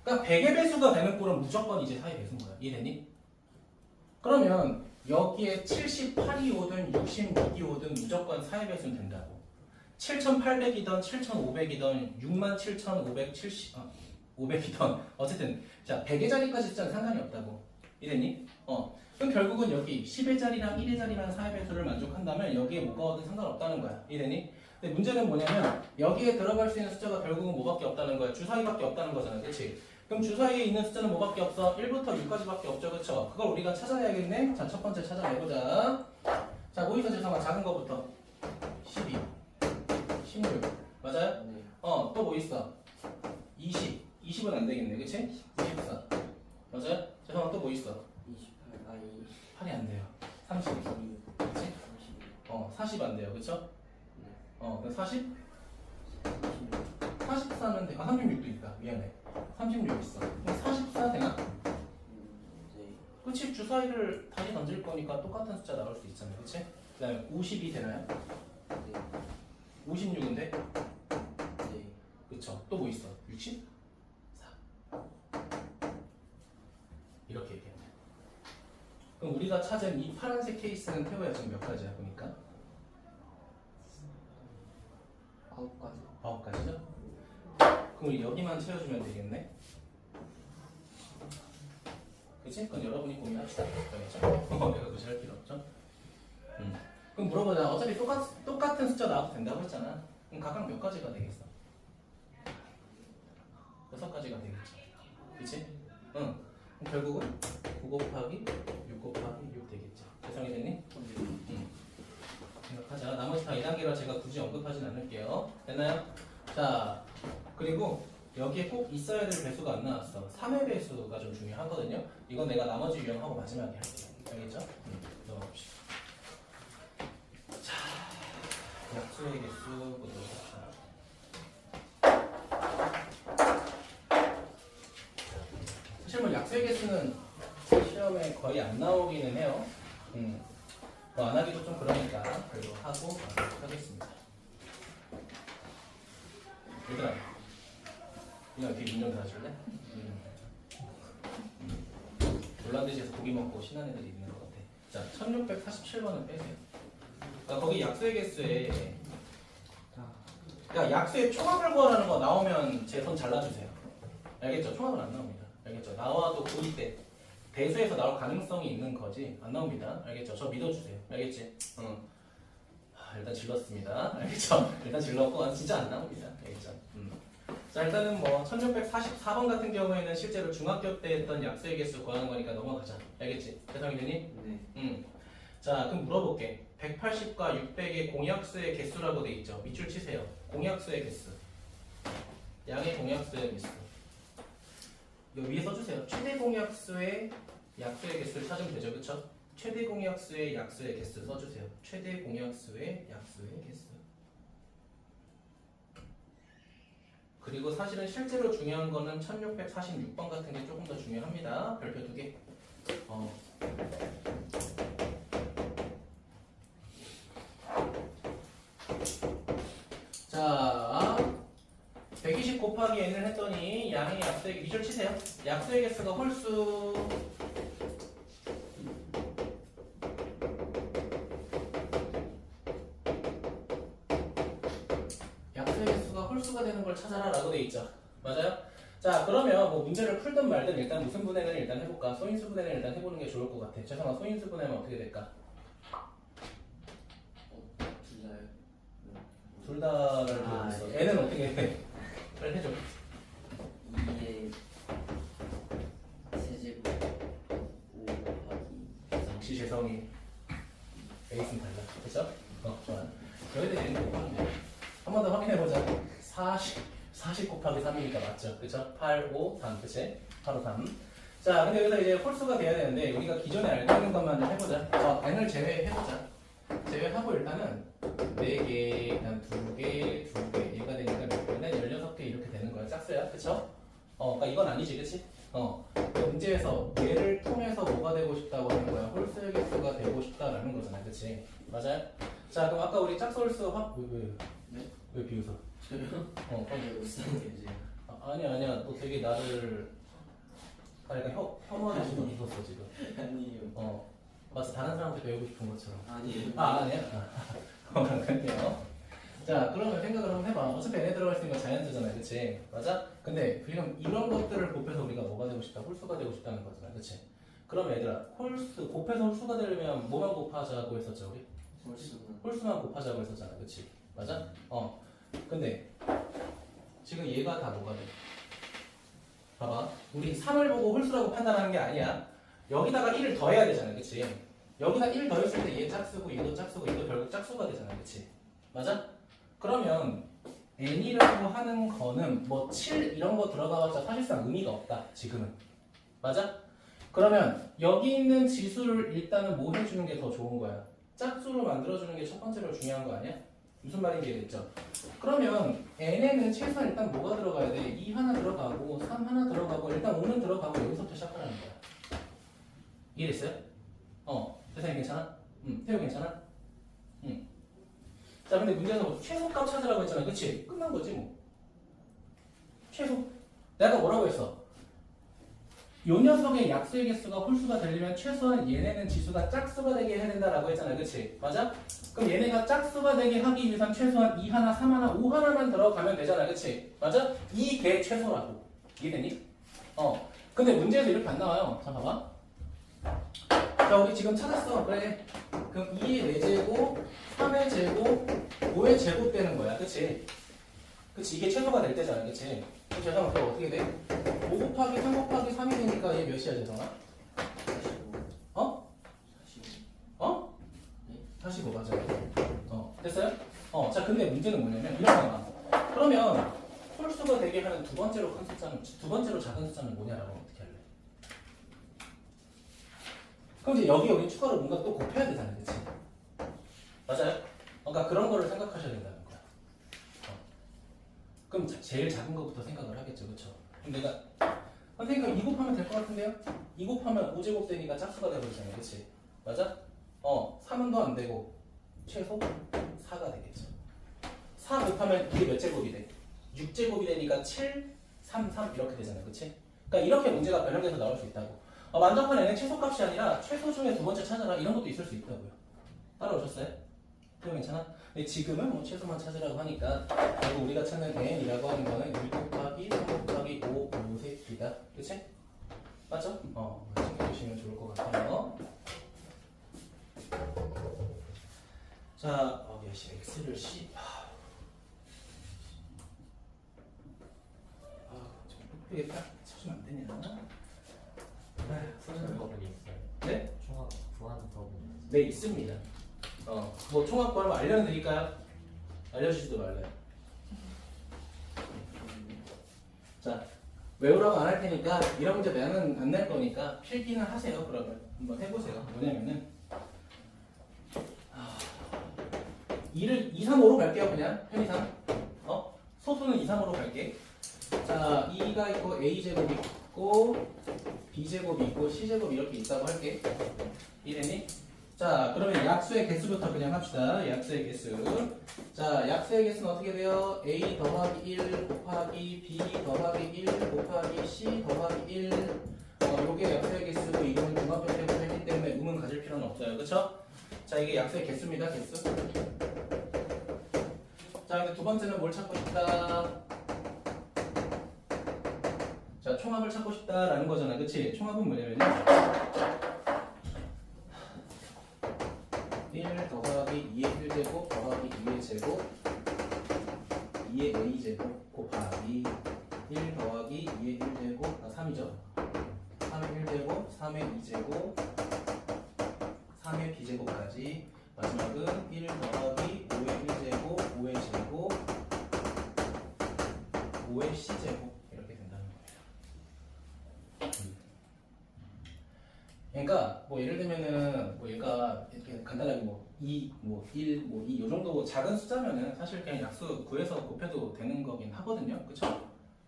그러니까 100의 배수가 되는 꼴은 무조건 이제 4의 배수인 거야. 이해됐니? 그러면 여기에 78이 오든 66이 오든 무조건 4의 배수는 된다고. 7800이던 7500이던 67570, 500이던 어쨌든 자 100의 자리까지 숫자는 상관이 없다고. 이해됐니? 그럼 결국은 여기 10의 자리랑 1의 자리랑 4의 배수를 만족한다면 여기에 뭐가 오든 상관없다는 거야. 이해됐니? 근데 문제는 뭐냐면 여기에 들어갈 수 있는 숫자가 결국은 뭐밖에 없다는 거야. 주사위밖에 없다는 거잖아. 그치? 그럼 주사위에 있는 숫자는 뭐밖에 없어? 1부터 6까지밖에 없죠. 그쵸? 그걸 우리가 찾아내야겠네. 자, 첫 번째 찾아내보자. 자, 뭐 있어, 재성아? 작은 거부터. 12, 16. 맞아요? 네. 또 뭐 있어? 20. 20은 안 되겠네. 그치? 24. 맞아요? 재성아, 또 뭐 있어? 28 아이 8이 안 돼요. 30. 26 그치? 32 40 안 돼요. 그쵸? 네. 그럼 40? 36 44는 돼. 36도 있다. 미안해. 36 있어. 그럼 44 되나? 네. 그치? 주사위를 다시 던질 거니까 똑같은 숫자 나올 수 있잖아요. 그치? 그 다음에 52 되나요? 네. 56인데? 네. 그쵸? 또 뭐 있어? 64. 이렇게 얘기하면 돼. 그럼 우리가 찾은 이 파란색 케이스는 태호야 지금 몇 가지야? 보니까? 9가지 9가지죠? 그럼 우리 여기만 채워주면 되겠네? 그치? 그건 여러분이 고민합시다. 알겠죠? 내가 굳이 할 필요 없죠? 그럼 물어보자. 어차피 똑같은 숫자 나와도 된다고 했잖아. 그럼 각각 몇 가지가 되겠어? 6가지가 되겠지. 그치? 그럼 결국은 9 곱하기 6 곱하기 6 되겠지. 계산이 됐니? 생각하자. 나머지 다 2단계라 제가 굳이 언급하진 않을게요. 됐나요? 자, 그리고 여기에 꼭 있어야 될 배수가 안 나왔어. 3의 배수가 좀 중요하거든요. 이건 내가 나머지 유형하고 마지막에 할게요. 알겠죠? 넘어갑시다. 자, 약수의 개수 보도록 합시다. 사실 뭐 약수의 개수는 시험에 거의 안 나오기는 해요. 뭐 안 하기도 좀 그러니까 그래도 하고 가도록 하겠습니다. 얘들아, 이거 뒤에 문좀 닫아줄래? 놀란듯이에서 고기 먹고 신난 애들이 있는 것 같아. 자, 1647번은 빼세요. 그러니까 거기 약수의 개수에 그러니까 약수의 총합을 구하라는 거 나오면 제 손 잘라주세요. 알겠죠? 총합은 안 나옵니다. 알겠죠? 나와도 고2 때 대수에서 나올 가능성이 있는 거지 안 나옵니다. 알겠죠? 저 믿어주세요. 알겠지? 일단 질렀습니다. 알겠죠? 일단 질렀고 진짜 안 나옵니다. 알겠죠? 자, 일단은 뭐 1644번 같은 경우에는 실제로 중학교 때 했던 약수의 개수 구하는 거니까 넘어가자. 알겠지? 대상이 되니? 네. 자, 그럼 물어볼게. 180과 600의 공약수의 개수라고 돼 있죠. 밑줄 치세요. 공약수의 개수. 양의 공약수의 개수. 이거 위에 써주세요. 최대 공약수의 약수의 개수를 찾으면 되죠. 그쵸? 최대 공약수의 약수의 개수 써주세요. 최대 공약수의 약수의 개수. 그리고 그리고 사실은 실제로 중요한 거는 1646번 같은 게 조금 더 중요합니다. 별표 2개. 자, 120 곱하기 n을 했더니 양의 약수의 미줄 치세요. 약수의 개수가 홀수 약수의 개수가 홀수가 되는 걸 찾아라 라고 돼 있죠. 맞아요? 자, 그러면 뭐 문제를 풀든 말든 일단 무슨 분해는 일단 해볼까? 소인수 분해는 일단 해보는 게 좋을 것 같아. 죄송한 소인수 분해는 어떻게 될까? 둘 다요? 둘 다를 아, 보고 있어. 예. n은 어떻게 해? 빨리 해줘. 2의 세제곱 5 곱하기 역시 재성이 베이스는 달라. 그쵸? 좋아. 여기다 n은 곱하면 돼. 한 번 더 확인해보자. 40 곱하기 3이니까 맞죠? 그쵸? 8, 5, 3. 그치? 8, 5, 3. 자, 근데 여기서 이제 홀수가 돼야 되는데, 우리가 기존에 알고 있는 것만 좀 해보자. n을 제외해보자. 제외하고 일단은 4개, 그다음 2개, 2개. 얘가 되니까 몇 개는 16개 이렇게 되는 거야. 짝수야. 그쵸? 그러니까 이건 아니지. 그치? 그 문제에서 얘를 통해서 뭐가 되고 싶다고 하는 거야? 홀수의 개수가 되고 싶다라는 거잖아. 그치? 맞아요? 자, 그럼 아까 우리 짝수 홀수 왜 비웃어? 저요? 무슨 아니야. 너 되게 나를 약간 혐오하는 식으로 웃었어 지금. 아니에요. 마치 다른 사람한테 배우고 싶은 것처럼. 아니에요. 아니야? 그래요. 자, 그러면 생각을 한번 해봐. 어차피 n에 들어갈 수 있는 건 자연수잖아, 그치? 맞아? 근데 지금 이런 것들을 곱해서 우리가 뭐가 되고 싶다? 홀수가 되고 싶다는 거잖아, 그치? 그럼 얘들아, 곱해서 홀수가 되려면 뭐만 곱하자고 했었죠, 우리? 홀수만 곱하자고 했었잖아, 그치? 맞아? 근데 지금 얘가 다 뭐가 돼? 봐봐. 우리 3을 보고 홀수라고 판단하는 게 아니야. 여기다가 1을 더해야 되잖아, 그치? 여기다 1 더했을 때 얘 짝수고 얘도 짝수고 얘도 결국 짝수가 되잖아, 그치? 맞아? 그러면 n이라고 하는 거는 뭐 7 이런 거 들어가봤자 사실상 의미가 없다, 지금은. 맞아? 그러면 여기 있는 지수를 일단은 뭐 해주는 게 더 좋은 거야? 짝수로 만들어주는 게 첫 번째로 중요한 거 아니야? 무슨 말인지 이해됐죠? 그러면 n에는 최소한 일단 뭐가 들어가야 돼? 2 하나 들어가고 3 하나 들어가고 일단 5는 들어가고 여기서부터 시작하라는 거야. 이해됐어요? 세상이 괜찮아? 태우 괜찮아? 자, 근데 문제는 뭐 최소값 찾으라고 했잖아. 그치? 끝난 거지 뭐. 최소. 내가 뭐라고 했어? 요 녀석의 약수의 개수가 홀수가 되려면 최소한 얘네는 지수가 짝수가 되게 해야 된다라고 했잖아. 그치? 맞아? 그럼 얘네가 짝수가 되게 하기 위해선 최소한 2 하나, 3 하나, 5 하나만 들어가면 되잖아. 그치? 맞아? 이게 최소라고. 이해되니? 근데 문제에서 이렇게 안 나와요. 자, 봐봐. 자, 우리 지금 찾았어. 그래. 그럼 2의 4제곱, 3의 제곱, 5의 제곱 되는 거야. 그치? 그치? 이게 최소가 될 때잖아. 그치? 그럼 재성아, 그럼 어떻게 돼? 5 곱하기 3 곱하기 3이 되니까 얘 몇이야, 재성아? 45 맞아. 됐어요? 자, 근데 문제는 뭐냐면 이런 거야. 그러면 홀수가 되게 하는 두 번째로 큰 숫자는, 두 번째로 작은 숫자는 뭐냐라고 하면 어떻게 할래? 그럼 이제 여기 우리 추가로 뭔가 또 곱해야 되잖아, 그치? 맞아요? 그러니까 그런 거를 생각하셔야 된다는 거야. 그럼 제일 작은 거부터 생각을 하겠죠, 그쵸? 그럼 내가 선생님 2 곱하면 될 것 같은데요? 2 곱하면 5제곱 되니까 짝수가 되버리잖아요, 그치? 맞아? 3은 더 안 되고 최소 4가 되겠죠. 4 곱하면 이게 몇 제곱이 돼? 6제곱이 되니까 7, 3, 3 이렇게 되잖아요, 그치? 그러니까 이렇게 문제가 변형돼서 나올 수 있다고. 만족한 애는 최소값이 아니라 최소 중에 두 번째 찾아라 이런 것도 있을 수 있다고요. 따라오셨어요? 그럼 괜찮아? 근데 지금은 뭐 최소만 찾으라고 하니까 결국 우리가 찾는 n이라고 하는 거는 2 곱하기 3 곱하기 5, 5세끼다. 그치? 맞죠? 챙겨주시면 좋을 것 같아요. 자, 씨, x를 c. 좀 예쁘게 딱 쳐주면 안 되냐? 쓰는 법은 있어요. 네? 총합 구하는 법은 있어요. 네, 있습니다. 뭐 총합 구하면 알려드릴까요? 알려주지도 말래요. 자, 외우라고 안 할 테니까 이런 문제 내는 안 낼 거니까 필기는 하세요. 그러면 한번 해보세요. 뭐냐면은 2를 2, 3, 5로 갈게요. 그냥 편의상. 소수는 2, 3, 5로 갈게. 자, 2가 있고 a제곱이 있고 b제곱이 있고 c제곱이 이렇게 있다고 할게. 이해되니? 자, 그러면 약수의 개수부터 그냥 합시다. 약수의 개수. 자, 약수의 개수는 어떻게 돼요? a 더하기 1 곱하기 b 더하기 1 곱하기 c 더하기 1. 요게 약수의 개수고 이거는 중학교 때부터 했기 때문에 음은 가질 필요는 없어요. 그쵸? 자, 이게 약수의 개수입니다. 개수. 자, 근데 두 번째는 뭘 찾고 싶다? 자, 총합을 찾고 싶다라는 거잖아. 그치? 총합은 뭐냐면요. 1 더하기 2의 1제곱 더하기 2의 제곱 2의 a제곱 곱하기 1 더하기 2의 1제곱 3이죠. 3의 1제곱 3의 2제곱 3의 b제곱까지 마지막은 1 더하기 5의 1제곱 5의 제곱 5의 c제곱 이렇게 된다는 겁니다. 그러니까 뭐 예를 들면은 뭐 얘가 이렇게 간단하게 뭐 2, 뭐 1, 뭐 2 요 정도 작은 숫자면은 사실 그냥 약수 구해서 곱해도 되는 거긴 하거든요. 그쵸?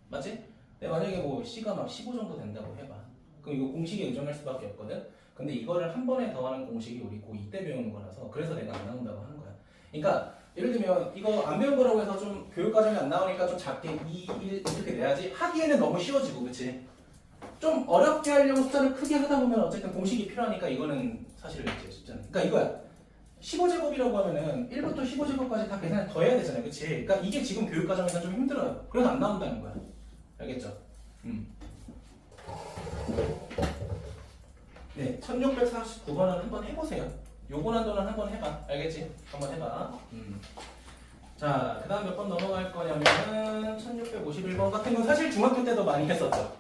맞지? 근데 만약에 뭐 C가 막 15 정도 된다고 해봐. 그럼 이거 공식에 의존할 수밖에 없거든. 근데 이거를 한 번에 더하는 공식이 우리 고2 때 배우는 거라서 그래서 내가 안 나온다고 하는 거야. 그러니까 예를 들면 이거 안 배운 거라고 해서 좀 교육과정이 안 나오니까 좀 작게 2, 1 이렇게 내야지 하기에는 너무 쉬워지고 그치? 좀 어렵게 하려고 숫자를 크게 하다 보면 어쨌든 공식이 필요하니까 이거는 사실 이제 숫자는 그러니까 이거야 15제곱이라고 하면은 1부터 15제곱까지 다 계산을 더 해야 되잖아요. 그치? 그러니까 이게 지금 교육과정에서 좀 힘들어요. 그래서 안 나온다는 거야. 알겠죠? 네, 1649번은 한번 해보세요. 요번 한도는 한번 해봐. 알겠지? 한번 해봐. 자, 그 다음 몇 번 넘어갈 거냐면은 1651번 같은 건 사실 중학교 때도 많이 했었죠.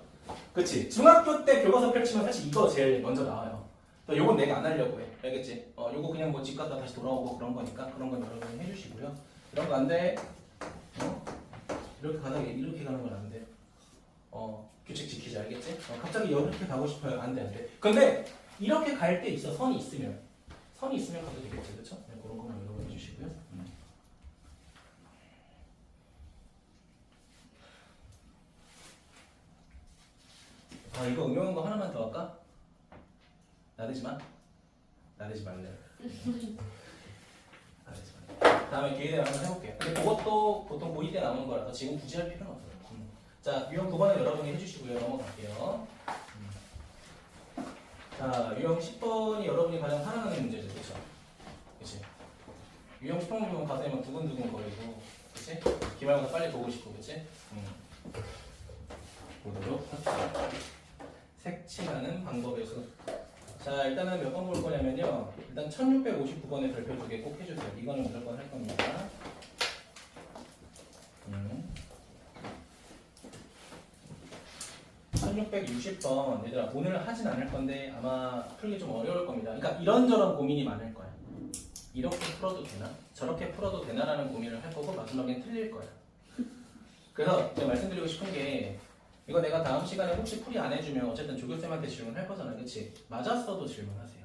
그치? 중학교 때 교과서 펼치면 사실 이거 제일 먼저 나와요. 또 요건 내가 안 하려고 해. 알겠지? 요거 그냥 뭐 집 갔다 다시 돌아오고 그런 거니까 그런 건 여러분이 해주시고요. 이런 거 안 돼. 이렇게 가는 건 안 돼. 규칙 지키지 알겠지? 갑자기 이렇게 가고 싶어요. 안 돼, 안 돼. 근데 이렇게 갈 때 있어. 선이 있으면 가도 되겠지. 그쵸? 네, 그런 거만 여러분 해주시고요. 아, 이거 응용한 거 하나만 더 할까? 나대지 마. 나대지 말래. 나대지 마. 다음에 기회 되면 한번 해볼게요. 근데 그것도 보통 고2 때 나오는 거라서 지금 굳이 할 필요는 없어요. 자, 유형 9번은 여러분이 해주시고요. 넘어갈게요. 자, 유형 10번이 여러분이 가장 사랑하는 문제죠. 그쵸? 그치? 유형 10번 보면 가슴이 막 두근두근 거리고, 그치? 기말고사 빨리 보고 싶고, 그치? 보도록 합시다. 색칠하는 방법에서. 자, 일단은 몇 번 볼 거냐면요. 일단 1659번의 별표 2개 꼭 해주세요. 이거는 무조건 할 겁니다. 1660번 얘들아 오늘 하진 않을 건데 아마 풀기 좀 어려울 겁니다. 그러니까 이런저런 고민이 많을 거야. 이렇게 풀어도 되나? 저렇게 풀어도 되나라는 고민을 할 거고 마지막엔 틀릴 거야. 그래서 제가 말씀드리고 싶은 게 이거 내가 다음 시간에 혹시 풀이 안 해주면 어쨌든 조교쌤한테 질문할 거잖아. 그치? 맞았어도 질문하세요.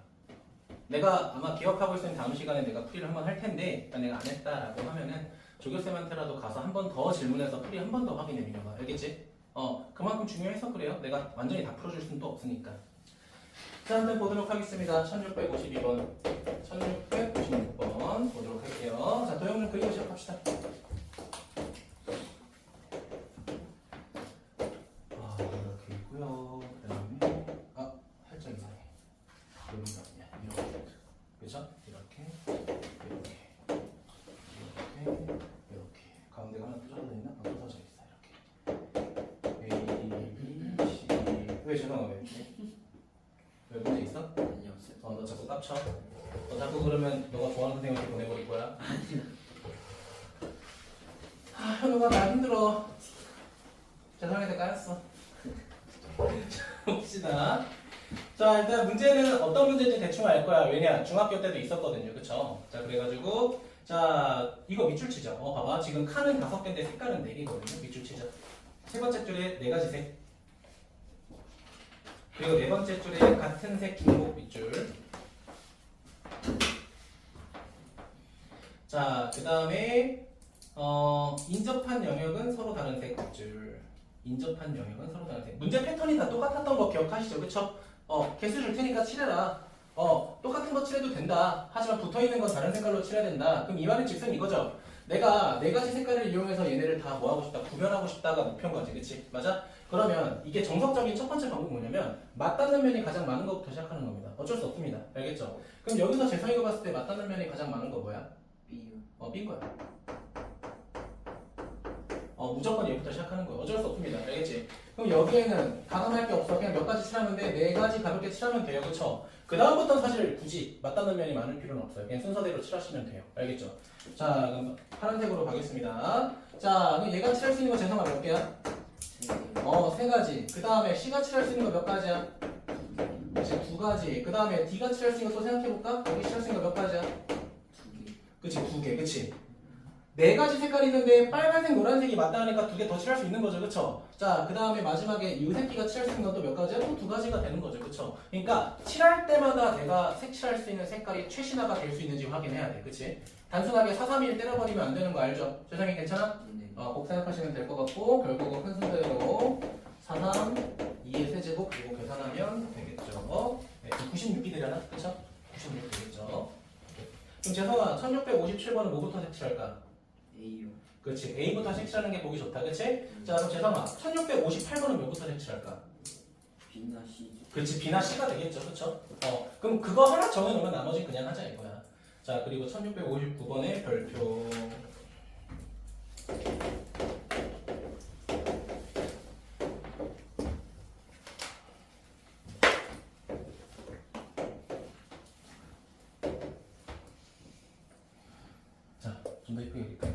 내가 아마 기억하고 있으면 다음 시간에 내가 풀이를 한번 할 텐데 내가 안 했다라고 하면은 조교쌤한테라도 가서 한 번 더 질문해서 풀이 한 번 더 확인해 주려고. 알겠지? 그만큼 중요해서 그래요. 내가 완전히 다 풀어줄 수는 또 없으니까. 자, 한번 보도록 하겠습니다. 1652번, 1656번 보도록 할게요. 자, 도형을 그리고 시작합시다. 이렇게 있고요. 그 다음에 살짝 이상해. 여기가 아니야. 이렇게. 그죠? 이렇게. 가운데가 하나 부서져 있나? 부서져 있어. 왜 죄송하네. 왜 문제 있어? 아니 없어요. 너 자꾸 깝쳐. 너 자꾸 그러면 너가 좋아하는 선생님한테 보내버릴 거야. 현우가 나 힘들어. 죄송해서 까였어. 봅시다. 자, 일단 문제는 어떤 문제인지 대충 알 거야. 왜냐? 중학교 때도 있었거든요. 그쵸? 자, 그래가지고 자, 이거 밑줄 치죠. 봐봐. 지금 칸은 5개인데 색깔은 4개거든요. 밑줄 치죠. 세 번째 줄에 4가지 색. 그리고 네 번째 줄에 같은 색 중복 밑줄. 자, 그 다음에 인접한 영역은 서로 다른 색 밑줄. 인접한 영역은 서로 다른데 문제 패턴이 다 똑같았던 거 기억하시죠? 그쵸? 개수 줄 테니까 칠해라. 똑같은 거 칠해도 된다. 하지만 붙어있는 건 다른 색깔로 칠해야 된다. 그럼 이 말은 즉슨 이거죠. 내가 네 가지 색깔을 이용해서 얘네를 다 뭐하고 싶다? 구별하고 싶다가 목표인 거지. 그치? 맞아? 그러면 이게 정석적인 첫 번째 방법이 뭐냐면 맞닿는 면이 가장 많은 것부터 시작하는 겁니다. 어쩔 수 없습니다. 알겠죠? 그럼 여기서 재성이가 봤을 때 맞닿는 면이 가장 많은 거 뭐야? B요. B인 거야. 무조건 얘부터 시작하는 거야. 어쩔 수 없습니다. 알겠지? 그럼 여기에는 가감할 게 없어. 그냥 몇 가지 칠하면 돼. 네 가지 가볍게 칠하면 돼요. 그쵸? 그 다음부터는 사실 굳이 맞닿는 면이 많을 필요는 없어요. 그냥 순서대로 칠하시면 돼요. 알겠죠? 자, 그럼 파란색으로 가겠습니다. 자, 그럼 얘가 칠할 수 있는 거 재성아 몇 개야? 3개. 세 가지. 그 다음에 C가 칠할 수 있는 거 몇 가지야? 그치, 두 가지. 그 다음에 D가 칠할 수 있는 거 또 생각해볼까? 여기 칠할 수 있는 거 몇 가지야? 2개. 그치, 두 개. 그치? 네 가지 색깔이 있는데 빨간색, 노란색이 맞닿으니까 두 개 더 칠할 수 있는 거죠. 그쵸? 자, 그 다음에 마지막에 이 새끼가 칠할 수 있는 건 또 몇 가지야? 또 두 가지가 되는 거죠. 그쵸? 그러니까 칠할 때마다 내가 색칠할 수 있는 색깔이 최신화가 될 수 있는지 확인해야 돼. 그치? 단순하게 4, 3, 1 때려버리면 안 되는 거 알죠? 세상에 괜찮아? 네. 꼭 생각하시면 될 것 같고 결국은 큰 순서대로 4, 3, 2의 세제곱 그리고 계산하면 되겠죠. 네, 96이 되려나? 그쵸? 96 되겠죠. 그럼 재성아 1657번은 뭐부터 색칠할까? A요. 그렇지. A부터 색칠하는 게 보기 좋다. 그치? 자 그럼 재성아 1658번은 몇부터 색칠할까? B나 C. 그렇지. B나 C가 되겠죠. 그쵸? 그럼 그거 하나 정해놓으면 나머지 그냥 하자 이거야. 자 그리고 1659번의 별표 자 좀 더 이쁘게 그릴까요?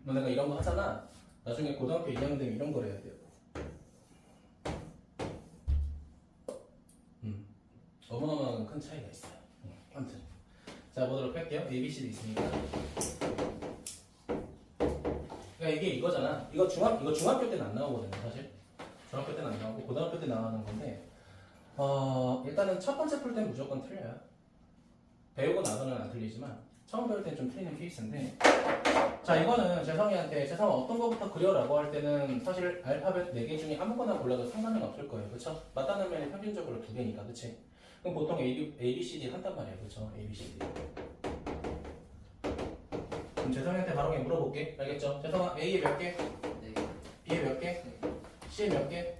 너 내가 이런 거 하잖아. 나중에 고등학교 2학년 되면 이런 걸 해야 돼요. 어마어마한 큰 차이가 있어요. 아무튼 자 보도록 할게요. A, B, C도 있으니까. 그러니까 이게 이거잖아. 이거 중학교 때는 안 나오거든요, 사실. 중학교 때는 안 나오고 고등학교 때 나오는 건데, 일단은 첫 번째 풀 때는 무조건 틀려요. 배우고 나서는 안 틀리지만 처음 배울 때는 좀 틀리는 케이스인데, 자 이거는 재성이한테 재성아 어떤 거부터 그려라고 할 때는 사실 알파벳 4개 중에 아무거나 골라도 상관은 없을 거예요. 그쵸? 맞닿는 면이 평균적으로 2개니까, 그치? 그럼 보통 A, B, C, D 한단 말이에요. 그쵸? A, B, C, D. 그럼 재성이한테 바로 그냥 물어볼게. 알겠죠? 재성아 A에 몇 개? 네. B에 몇 개? C에 몇 개?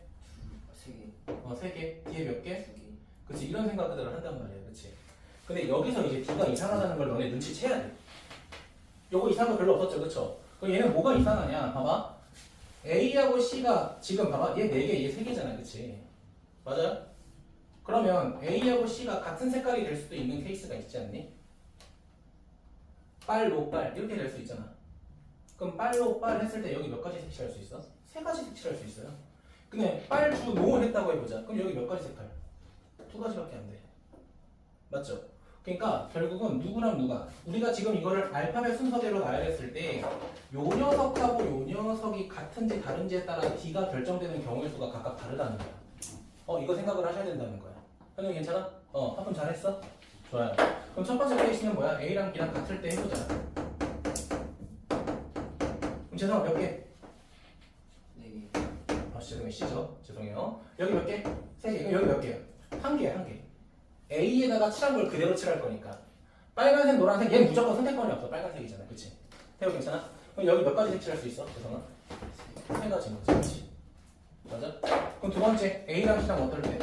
3개. 3개. D에 몇 개? 2개. 그치? 이런 생각들을 한단 말이에요. 그치? 근데 여기서 이제 D가 이상하다는 걸 너네 눈치채야 돼. 요거 이상한 거 별로 없었죠. 그쵸? 그럼 얘는 뭐가 이상하냐? 봐봐. A하고 C가 지금 봐봐. 얘 4개, 얘 3개잖아. 그치? 맞아요? 그러면 A하고 C가 같은 색깔이 될 수도 있는 케이스가 있지 않니? 빨, 노, 빨 이렇게 될 수 있잖아. 그럼 빨, 노, 빨 했을 때 여기 몇 가지 색칠할 수 있어? 3가지 색칠할 수 있어요. 근데 빨, 주, 노 했다고 해보자. 그럼 여기 몇 가지 색깔? 2가지밖에 안 돼. 맞죠? 그러니까 결국은 누구랑 누가 우리가 지금 이거를 알파벳 순서대로 나열했을 때 요 녀석하고 요 녀석이 같은지 다른지에 따라 D가 결정되는 경우의 수가 각각 다르다는 거야. 이거 생각을 하셔야 된다는 거야. 현우 괜찮아? 하품 잘했어? 좋아요. 그럼 첫 번째 케이스는 뭐야? A랑 B랑 같을 때 해보자. 그럼 재성아 몇 개? 4개. 죄송해요. C죠? 죄송해요. 여기 몇 개? 3개. 그럼 여기 몇 개야? 1개야, 1개. A에다가 칠한 걸 그대로 칠할 거니까. 빨간색, 노란색, 얘는 무조건 선택권이 없어. 빨간색이잖아. 그치? 태우 괜찮아? 그럼 여기 몇 가지 색칠할 수 있어? 재성아? 3가지인 거지. 그치? 맞아? 그럼 두 번째, A랑 C랑 어떨 때?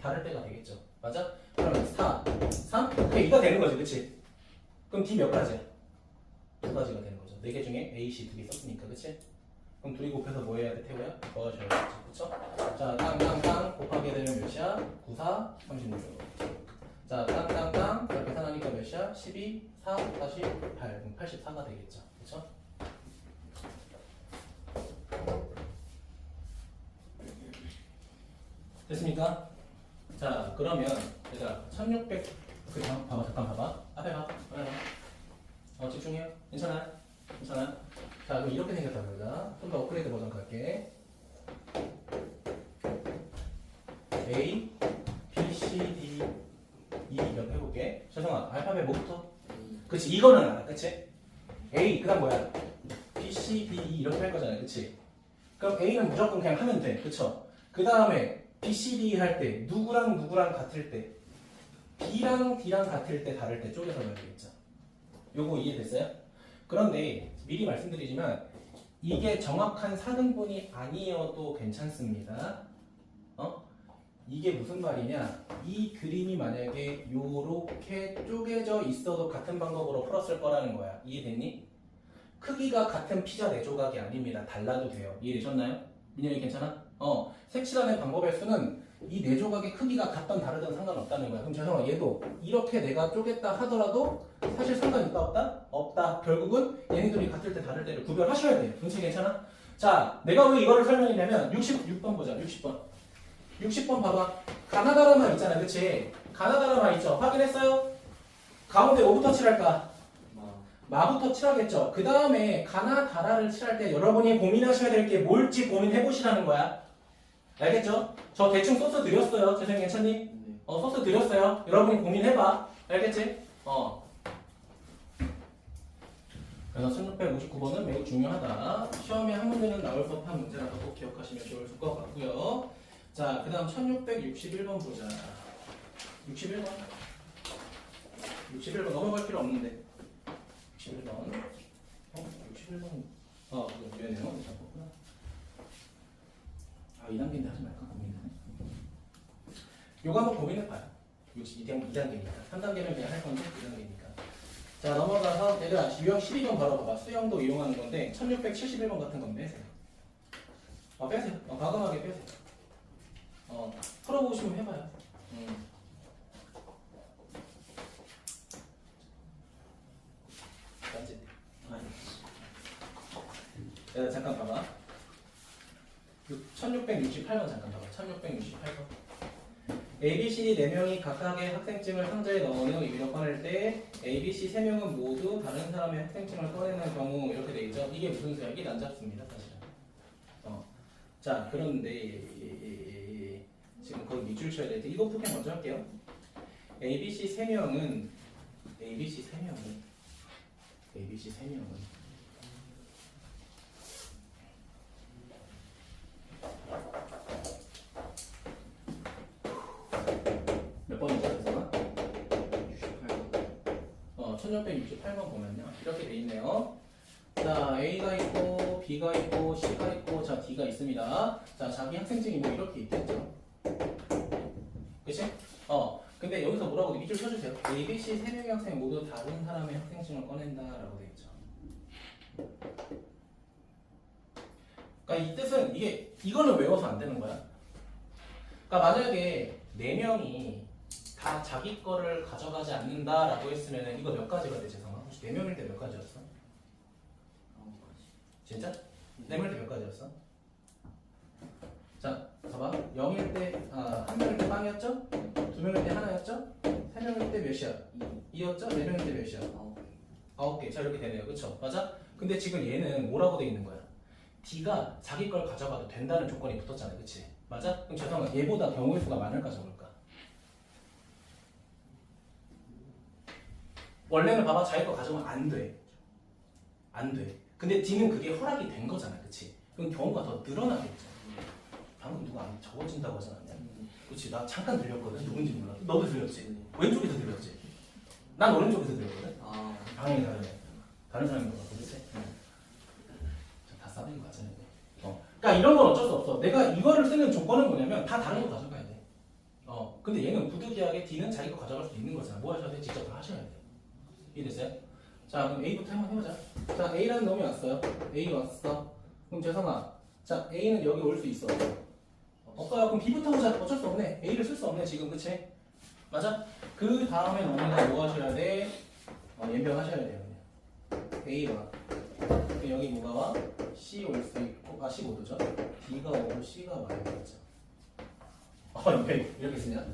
다를 때가 되겠죠. 맞아? 그러면 4, 3? 그게 2가 되는 거지. 그치? 그럼 D 몇 가지야? 2가지가 되는 거죠. 4개 중에 A, C 2개 썼으니까. 그치? 그럼 둘이 곱해서 뭐 해야 돼, 태우야? 더하셔야겠지. 그쵸? 자, 땅땅땅 곱하게 되면 몇이야? 9, 4, 36. 자, 땅땅땅 자, 계산하니까 몇이야? 12, 4, 48. 그럼 84가 되겠죠. 그쵸? 됐습니까? 자, 그러면 얘들아 1600 그 다음 봐봐. 잠깐 봐봐. 앞에 봐. 집중해요. 괜찮아? 괜찮아? 자, 그럼 이렇게 생겼다 그러자. 좀 더 업그레이드 버전 갈게. A, B, C, D 이렇게 해볼게. 죄송아, 알파벳 뭐부터? A. 그치, 이거는 알아, 그치? A, 그 다음 뭐야? B, C, D, E 이렇게 할 거잖아, 그치? 그럼 A는 무조건 그냥 하면 돼, 그쵸? 그 다음에 B, C, D 할 때 누구랑 누구랑 같을 때 B랑 D랑 같을 때 다를 때 쪼개서 넣어야 되겠죠? 요거 이해됐어요? 그런데 미리 말씀드리지만 이게 정확한 4등분이 아니어도 괜찮습니다. 이게 무슨 말이냐? 이 그림이 만약에 요렇게 쪼개져 있어도 같은 방법으로 풀었을 거라는 거야. 이해됐니? 크기가 같은 피자 4조각이 아닙니다. 달라도 돼요. 이해되셨나요? 민영이 괜찮아? 색칠하는 방법의 수는 이 4조각의 크기가 같던 다르든 상관없다는 거야. 그럼 죄송해요. 얘도 이렇게 내가 쪼갰다 하더라도 사실 상관 있다 없다? 없다. 결국은 얘네들이 같을 때 다를 때를 구별하셔야 돼요. 눈치 괜찮아? 자, 내가 왜 이거를 설명했냐면 66번 보자. 60번. 60번 봐봐. 가나다라만 있잖아. 그치? 가나다라만 있죠? 확인했어요? 가운데 뭐부터 칠할까? 마부터 칠하겠죠? 그 다음에 가나다라를 칠할 때 여러분이 고민하셔야 될 게 뭘지 고민해보시라는 거야. 알겠죠? 저 대충 소스 드렸어요. 재성이 괜찮니? 네. 소스 드렸어요. 여러분이 고민해봐. 알겠지? 그래서 1659번은 매우 중요하다. 시험에 한 문제는 나올 법한 문제라서 꼭 기억하시면 좋을 것 같고요. 자, 그 다음 1661번 보자. 61번. 61번 넘어갈 필요 없는데. 61번. 61번. 그거 미안해요. 잠깐만. 2단계인데 하지 말까? 고민되네. 요거 한번 고민해봐요. 2단계니까. 3단계는 그냥 할 건데 2단계니까. 자, 넘어가서 얘들아 유형 12번 바로 봐봐. 수형도 이용하는 건데 1671번 같은 건 빼세요. 빼세요. 과감하게 빼세요. 풀어보시면 해봐요. 맞지? 얘들아 잠깐 봐봐. 1668번 잠깐 봐봐. 1668번. A, B, C, D 4명이 각각의 학생증을 상자에 넣은 후 입력 꺼낼 때 A, B, C 3명은 모두 다른 사람의 학생증을 꺼내는 경우 이렇게 돼 있죠. 이게 무슨 수야? 이게 난잡습니다. 사실은. 자, 그런데 지금 거의 밑줄 쳐야 될 때 이거 풀게 먼저 할게요. A, B, C 3명은 A, B, C 3명은 몇 번이죠? 그래서 1668번 보면요. 이렇게 돼 있네요. 자, A가 있고 B가 있고 C가 있고 자, D가 있습니다. 자, 자기 학생증이 뭐 이렇게 있겠죠. 그치? 근데 여기서 뭐라고 밑줄 쳐주세요. A, B, C 3명의 학생 모두 다른 사람의 학생증을 꺼낸다라고 되어 있죠. 그러니까 이 뜻은 이거는 외워서 안 되는 거야. 그러니까 만약에 4명이 다 자기 거를 가져가지 않는다라고 했으면 이거 몇 가지가 되지? 혹시 4명일 때 몇 가지였어? 진짜? 4명일 때 몇 가지였어? 자, 봐봐. 0일 때, 1명일 때 빵이었죠? 2명일 때 하나였죠? 3명일 때 몇이야? 2였죠? 4명일 때 몇이야? 9개. 자, 이렇게 되네요. 그쵸? 맞아? 근데 지금 얘는 뭐라고 돼 있는 거야? D가 자기 걸 가져가도 된다는 조건이 붙었잖아. 그치? 맞아? 그럼 죄송합니다. 얘보다 경우의 수가 많을까 적을까? 원래는 봐봐. 자기 거 가져가면 안 돼. 안 돼. 근데 D는 그게 허락이 된 거잖아. 그치? 그럼 경우가 더 늘어나겠죠. 방금 누가 안 적어진다고 하지 않았냐? 그치? 나 잠깐 들렸거든. 누군지 몰라. 너도 들렸지? 왼쪽에서 들렸지? 난 오른쪽에서 들렸거든. 방향이 다르네. 다른 사람인 것 같아. 그치? 다 싸대기 맞아야 돼. 그러니까 이런 건 어쩔 수 없어. 내가 이거를 쓰는 조건은 뭐냐면 다 다른 거 가져가야 돼. 근데 얘는 부득이하게 D는 자기 거 가져갈 수 있는 거잖아. 뭐 하셔야 돼? 직접 다 하셔야 돼. 이해됐어요? 자, 그럼 A부터 한번 해보자. 자, A라는 놈이 왔어요. A 왔어. 그럼 재성아, 자, A는 여기 올 수 있어. 없어요. 그럼 B부터 보자. 어쩔 수 없네. A를 쓸 수 없네, 지금. 그치? 맞아? 그 다음에 너네가 뭐 하셔야 돼? 연병하셔야 돼요. 그냥. A와. 여기 뭐가 와? C 올 수 있고, C 못 오죠? D가 오고 C가 와야 되겠죠. 이렇게 쓰냐?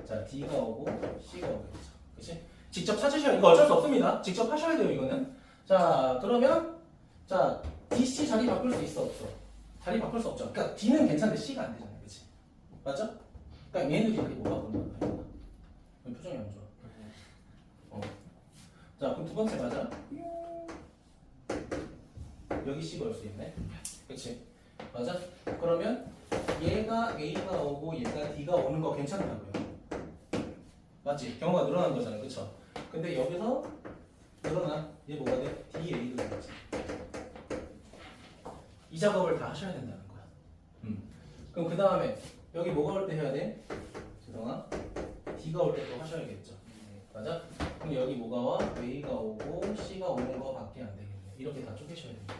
자, D가 오고 C가 오겠죠. 그치? 직접 찾으셔야, 이거 어쩔 수 없습니다. 직접 하셔야 돼요, 이거는. 자, 그러면, 자, D, C 자리 바꿀 수 있어, 없어? 자리 바꿀 수 없죠. 그러니까 D는 괜찮은데 C가 안 되잖아요. 그치? 맞죠? 그러니까 얘네들이 이렇게 뭐가 보는 거야? 표정 표정이 안 좋아. 자, 그럼 두 번째 가자. 여기 C가 올 수 있네. 그치? 맞아? 그러면 얘가 A가 오고 얘가 D가 오는 거 괜찮다고요. 맞지? 경우가 늘어난 거잖아. 그쵸? 근데 여기서 늘어나. 얘 뭐가 돼? DA도 되겠지. 이 작업을 다 하셔야 된다는 거야. 그럼 그 다음에 여기 뭐가 올 때 해야 돼? 지성아? D가 올 때 또 하셔야겠죠. 맞아? 그럼 여기 뭐가 와? A가 오고 C가 오는 거밖에 안 되겠네. 이렇게 다 쪼개셔야 됩니다.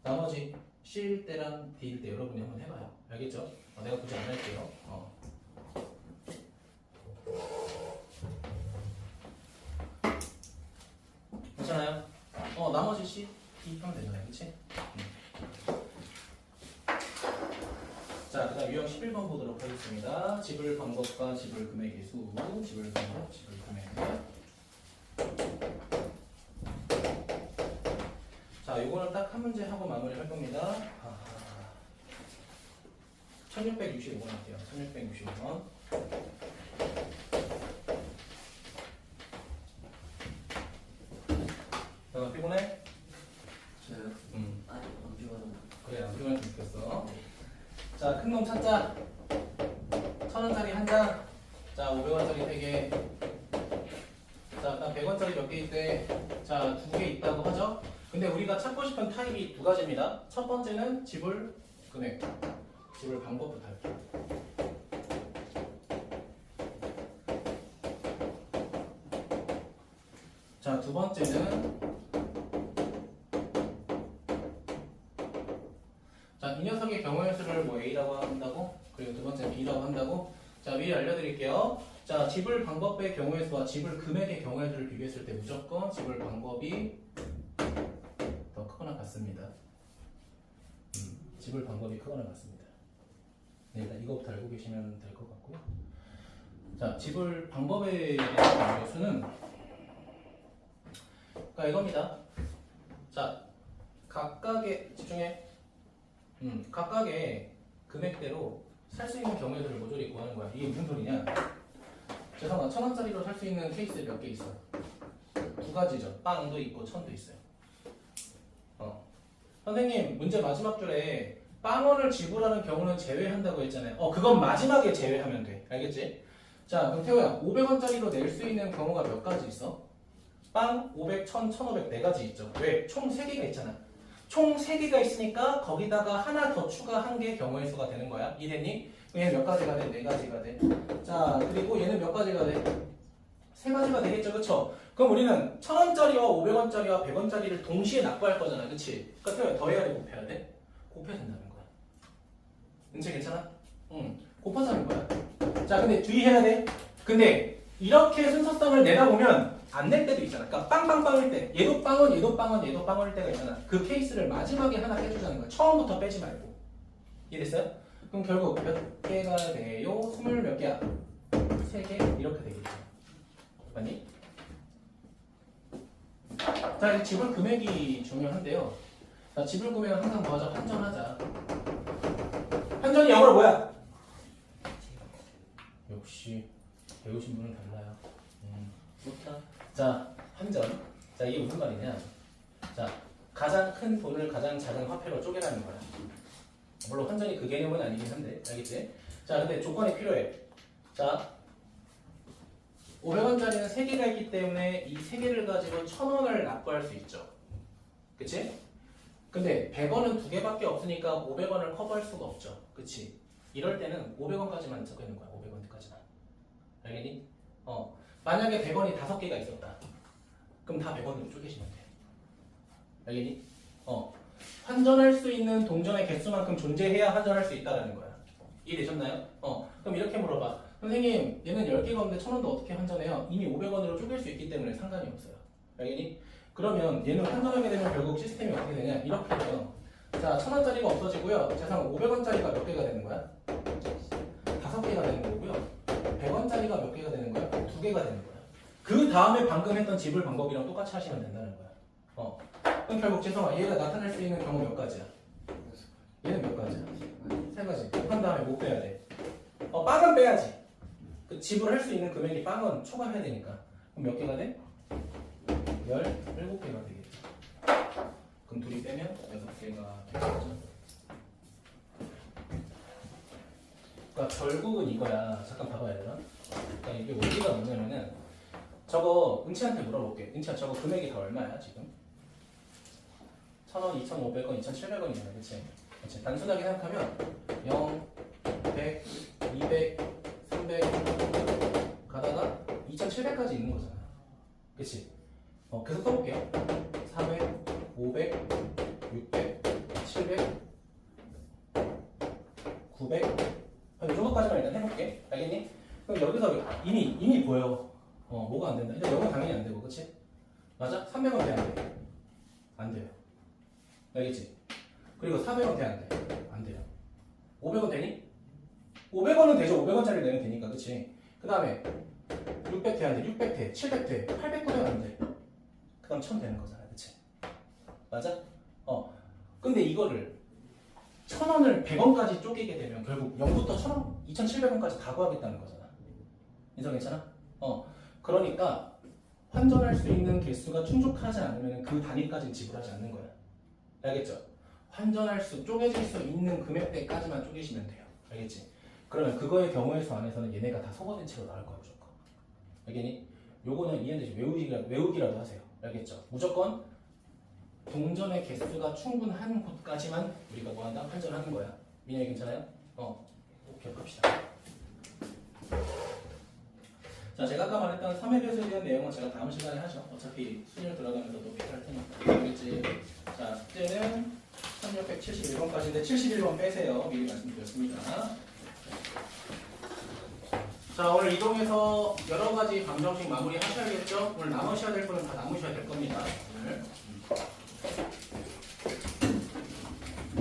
나머지 C일 때랑 D일 때 여러분이 한번 해봐요. 알겠죠? 내가 굳이 안 할게요. 괜찮아요? 나머지 C, D 하면 되잖아요. 그치? 자, 그 다음 유형 11번 보도록 하겠습니다. 지불 방법과 지불 금액의 수, 지불 방법, 지불 금액. 자, 요거는 딱 한 문제 하고 마무리 할 겁니다. 1665번 할게요. 1665번. 피곤해? 저요? 아직 안 좋아하는 그래, 안 피곤해 죽겠어. 자, 큰 놈 찾자. 1,000원짜리 한 장. 자, 500원짜리 3개. 자, 그다음 100원짜리 몇 개 있대? 자, 2개 있다고 하죠? 근데 우리가 찾고 싶은 타입이 두 가지입니다. 첫 번째는 지불 금액, 지불 방법부터 할게요. 자, 두 번째는 자, 이 녀석의 경우의 수를 뭐 A라고 한다고, 그리고 두 번째는 B라고 한다고. 자, 미리 알려드릴게요. 자, 지불 방법의 경우의 수와 지불 금액의 경우의 수를 비교했을 때 무조건 지불 방법이 더 크거나 같습니다. 지불 방법이 크거나 같습니다. 네, 일단 이거부터 알고 계시면 될 것 같고요. 자, 지불 방법에 대한 경우의 수는 그러니까 이겁니다. 자, 각각의 집중해. 각각의 금액대로 살 수 있는 경우의 수를 모조리 구하는 거야. 이게 무슨 소리냐? 죄송합니다. 1,000원짜리로 살 수 있는 케이스 몇 개 있어? 두 가지죠. 빵도 있고 천도 있어요. 선생님, 문제 마지막 줄에 빵원을 지불하는 경우는 제외한다고 했잖아요. 그건 마지막에 제외하면 돼. 알겠지? 자, 그럼 태호야, 500원짜리로 낼 수 있는 경우가 몇 가지 있어? 빵, 500, 1000, 1500 네 가지 있죠. 왜? 총 3개가 있잖아. 총 3개가 있으니까 거기다가 하나 더 추가한 게 경우의 수가 되는 거야. 이해됐니? 얘는 몇 가지가 돼? 4가지가 돼. 자, 그리고 얘는 몇 가지가 돼? 3가지가 되겠죠. 그쵸? 그럼 우리는 1,000원짜리와 500원짜리와 100원짜리를 동시에 납부할 거잖아. 그치? 그러니까 더해야 돼? 곱해야 돼? 곱해야 된다는 거야. 은채 괜찮아? 응. 곱해서 하는 거야. 자, 근데 주의해야 돼. 근데 이렇게 순서성을 내다 보면 안 낼 때도 있잖아. 그러니까 빵빵빵일 때 얘도 빵원, 얘도 빵원, 얘도 빵원일 때가 있잖아. 그 케이스를 마지막에 하나 빼주자는 거야. 처음부터 빼지 말고. 이해됐어요? 그럼 결국 몇 개가 돼요? 20 몇 개야? 3개? 이렇게 되겠죠. 맞니? 자, 이제 지불 금액이 중요한데요. 자, 지불 금액은 항상 뭐 하자? 환전하자. 환전이 영어로 뭐야? 역시 배우신 분은 달라요. 좋다. 자, 환전. 자, 이게 무슨 말이냐? 자, 가장 큰 돈을 가장 작은 화폐로 쪼개라는 거야. 물론 환전이 그 개념은 아니긴 한데, 알겠지? 자, 근데 조건이 필요해. 자, 500원짜리는 3개가 있기 때문에 이 3개를 가지고 1,000원을 납부할 수 있죠. 그치? 근데 100원은 2개밖에 없으니까 500원을 커버할 수가 없죠. 그치? 이럴 때는 500원까지만 적어 있는 거야. 500원까지만. 알겠니? 만약에 100원이 5개가 있었다. 그럼 다 100원으로 쪼개시면 돼. 알겠니? 환전할 수 있는 동전의 개수만큼 존재해야 환전할 수 있다는 거야. 이해되셨나요? 그럼 이렇게 물어봐. 선생님, 얘는 10개가 없는데 1,000원도 어떻게 환전해요? 이미 500원으로 쪼갤 수 있기 때문에 상관이 없어요. 알겠니? 그러면 얘는 환전하게 되면 결국 시스템이 어떻게 되냐? 이렇게 돼요. 자, 1,000원짜리가 없어지고요. 재산 500원짜리가 몇 개가 되는 거야? 5개가 되는 거고요. 100원짜리가 몇 개가 되는 거야? 2개가 되는 거야. 그 다음에 방금 했던 지불 방법이랑 똑같이 하시면 된다는 거야. 그럼 결국 재성아, 얘가 나타날 수 있는 경우 몇 가지야? 얘는 몇 가지야? 3가지. 한 다음에 뭐 빼야 돼? 빵은 빼야지. 그 지불할 수 있는 금액이 빵은 초과해야 되니까. 그럼 몇 개가 돼? 17개가 되겠죠. 그럼 둘이 빼면 6개가 되겠죠. 그러니까 결국은 이거야. 잠깐 봐봐 얘들아. 그러니까 이게 원리가 뭐냐면은 저거 은치한테 물어볼게. 은치야 저거 금액이 다 얼마야 지금? 1,000원, 2,500원, 2,700원이잖아. 그치? 그치? 단순하게 생각하면 0, 100, 200, 300 가다가 2,700까지 있는 거잖아. 그치? 계속 써볼게요. 400, 500, 600, 700, 900. 이 정도까지만 일단 해볼게. 알겠니? 그럼 여기서 이미 보여. 뭐가 안 된다. 일단 0은 당연히 안 되고, 그치? 맞아? 300원 돼, 안 돼? 안 돼요. 알겠지? 그리고 400원 돼, 안 돼? 안 돼요. 500원 되니? 500원은 되죠. 500원짜리 내면 되니까, 그치? 그 다음에 600 돼, 안 돼? 600 돼, 700 돼, 800 되면 안 돼? 그 다음 1000 되는 거잖아, 그치? 맞아? 근데 이거를 1,000원을 100원까지 쪼개게 되면 결국 0부터 1,000원, 2,700원까지 다 구하겠다는 거잖아. 인정 괜찮아? 그러니까 환전할 수 있는 개수가 충족하지 않으면 그 단위까지는 지불하지 않는 거야. 알겠죠? 환전할 수, 쪼개질 수 있는 금액대까지만 쪼개시면 돼요. 알겠지? 그러면 그거의 경우의 수 안에서는 얘네가 다 소거된 채로 나올 거야, 무조건. 알겠니? 요거는 이해되지? 외우기라도 하세요. 알겠죠? 무조건 동전의 개수가 충분한 곳까지만 우리가 뭐한다? 환전하는 거야. 민영이 괜찮아요? 기억합시다. 자, 제가 아까 말했던 3회 배수에 대한 내용은 제가 다음 시간에 하죠. 어차피 수능 들어가면서도 할 테니까. 알겠지? 자, 숙제는 1671번까지인데 71번 빼세요. 미리 말씀드렸습니다. 자, 오늘 이동해서 여러 가지 감정식 마무리 하셔야겠죠? 오늘 남으셔야 될 분은 다 남으셔야 될 겁니다. 오늘.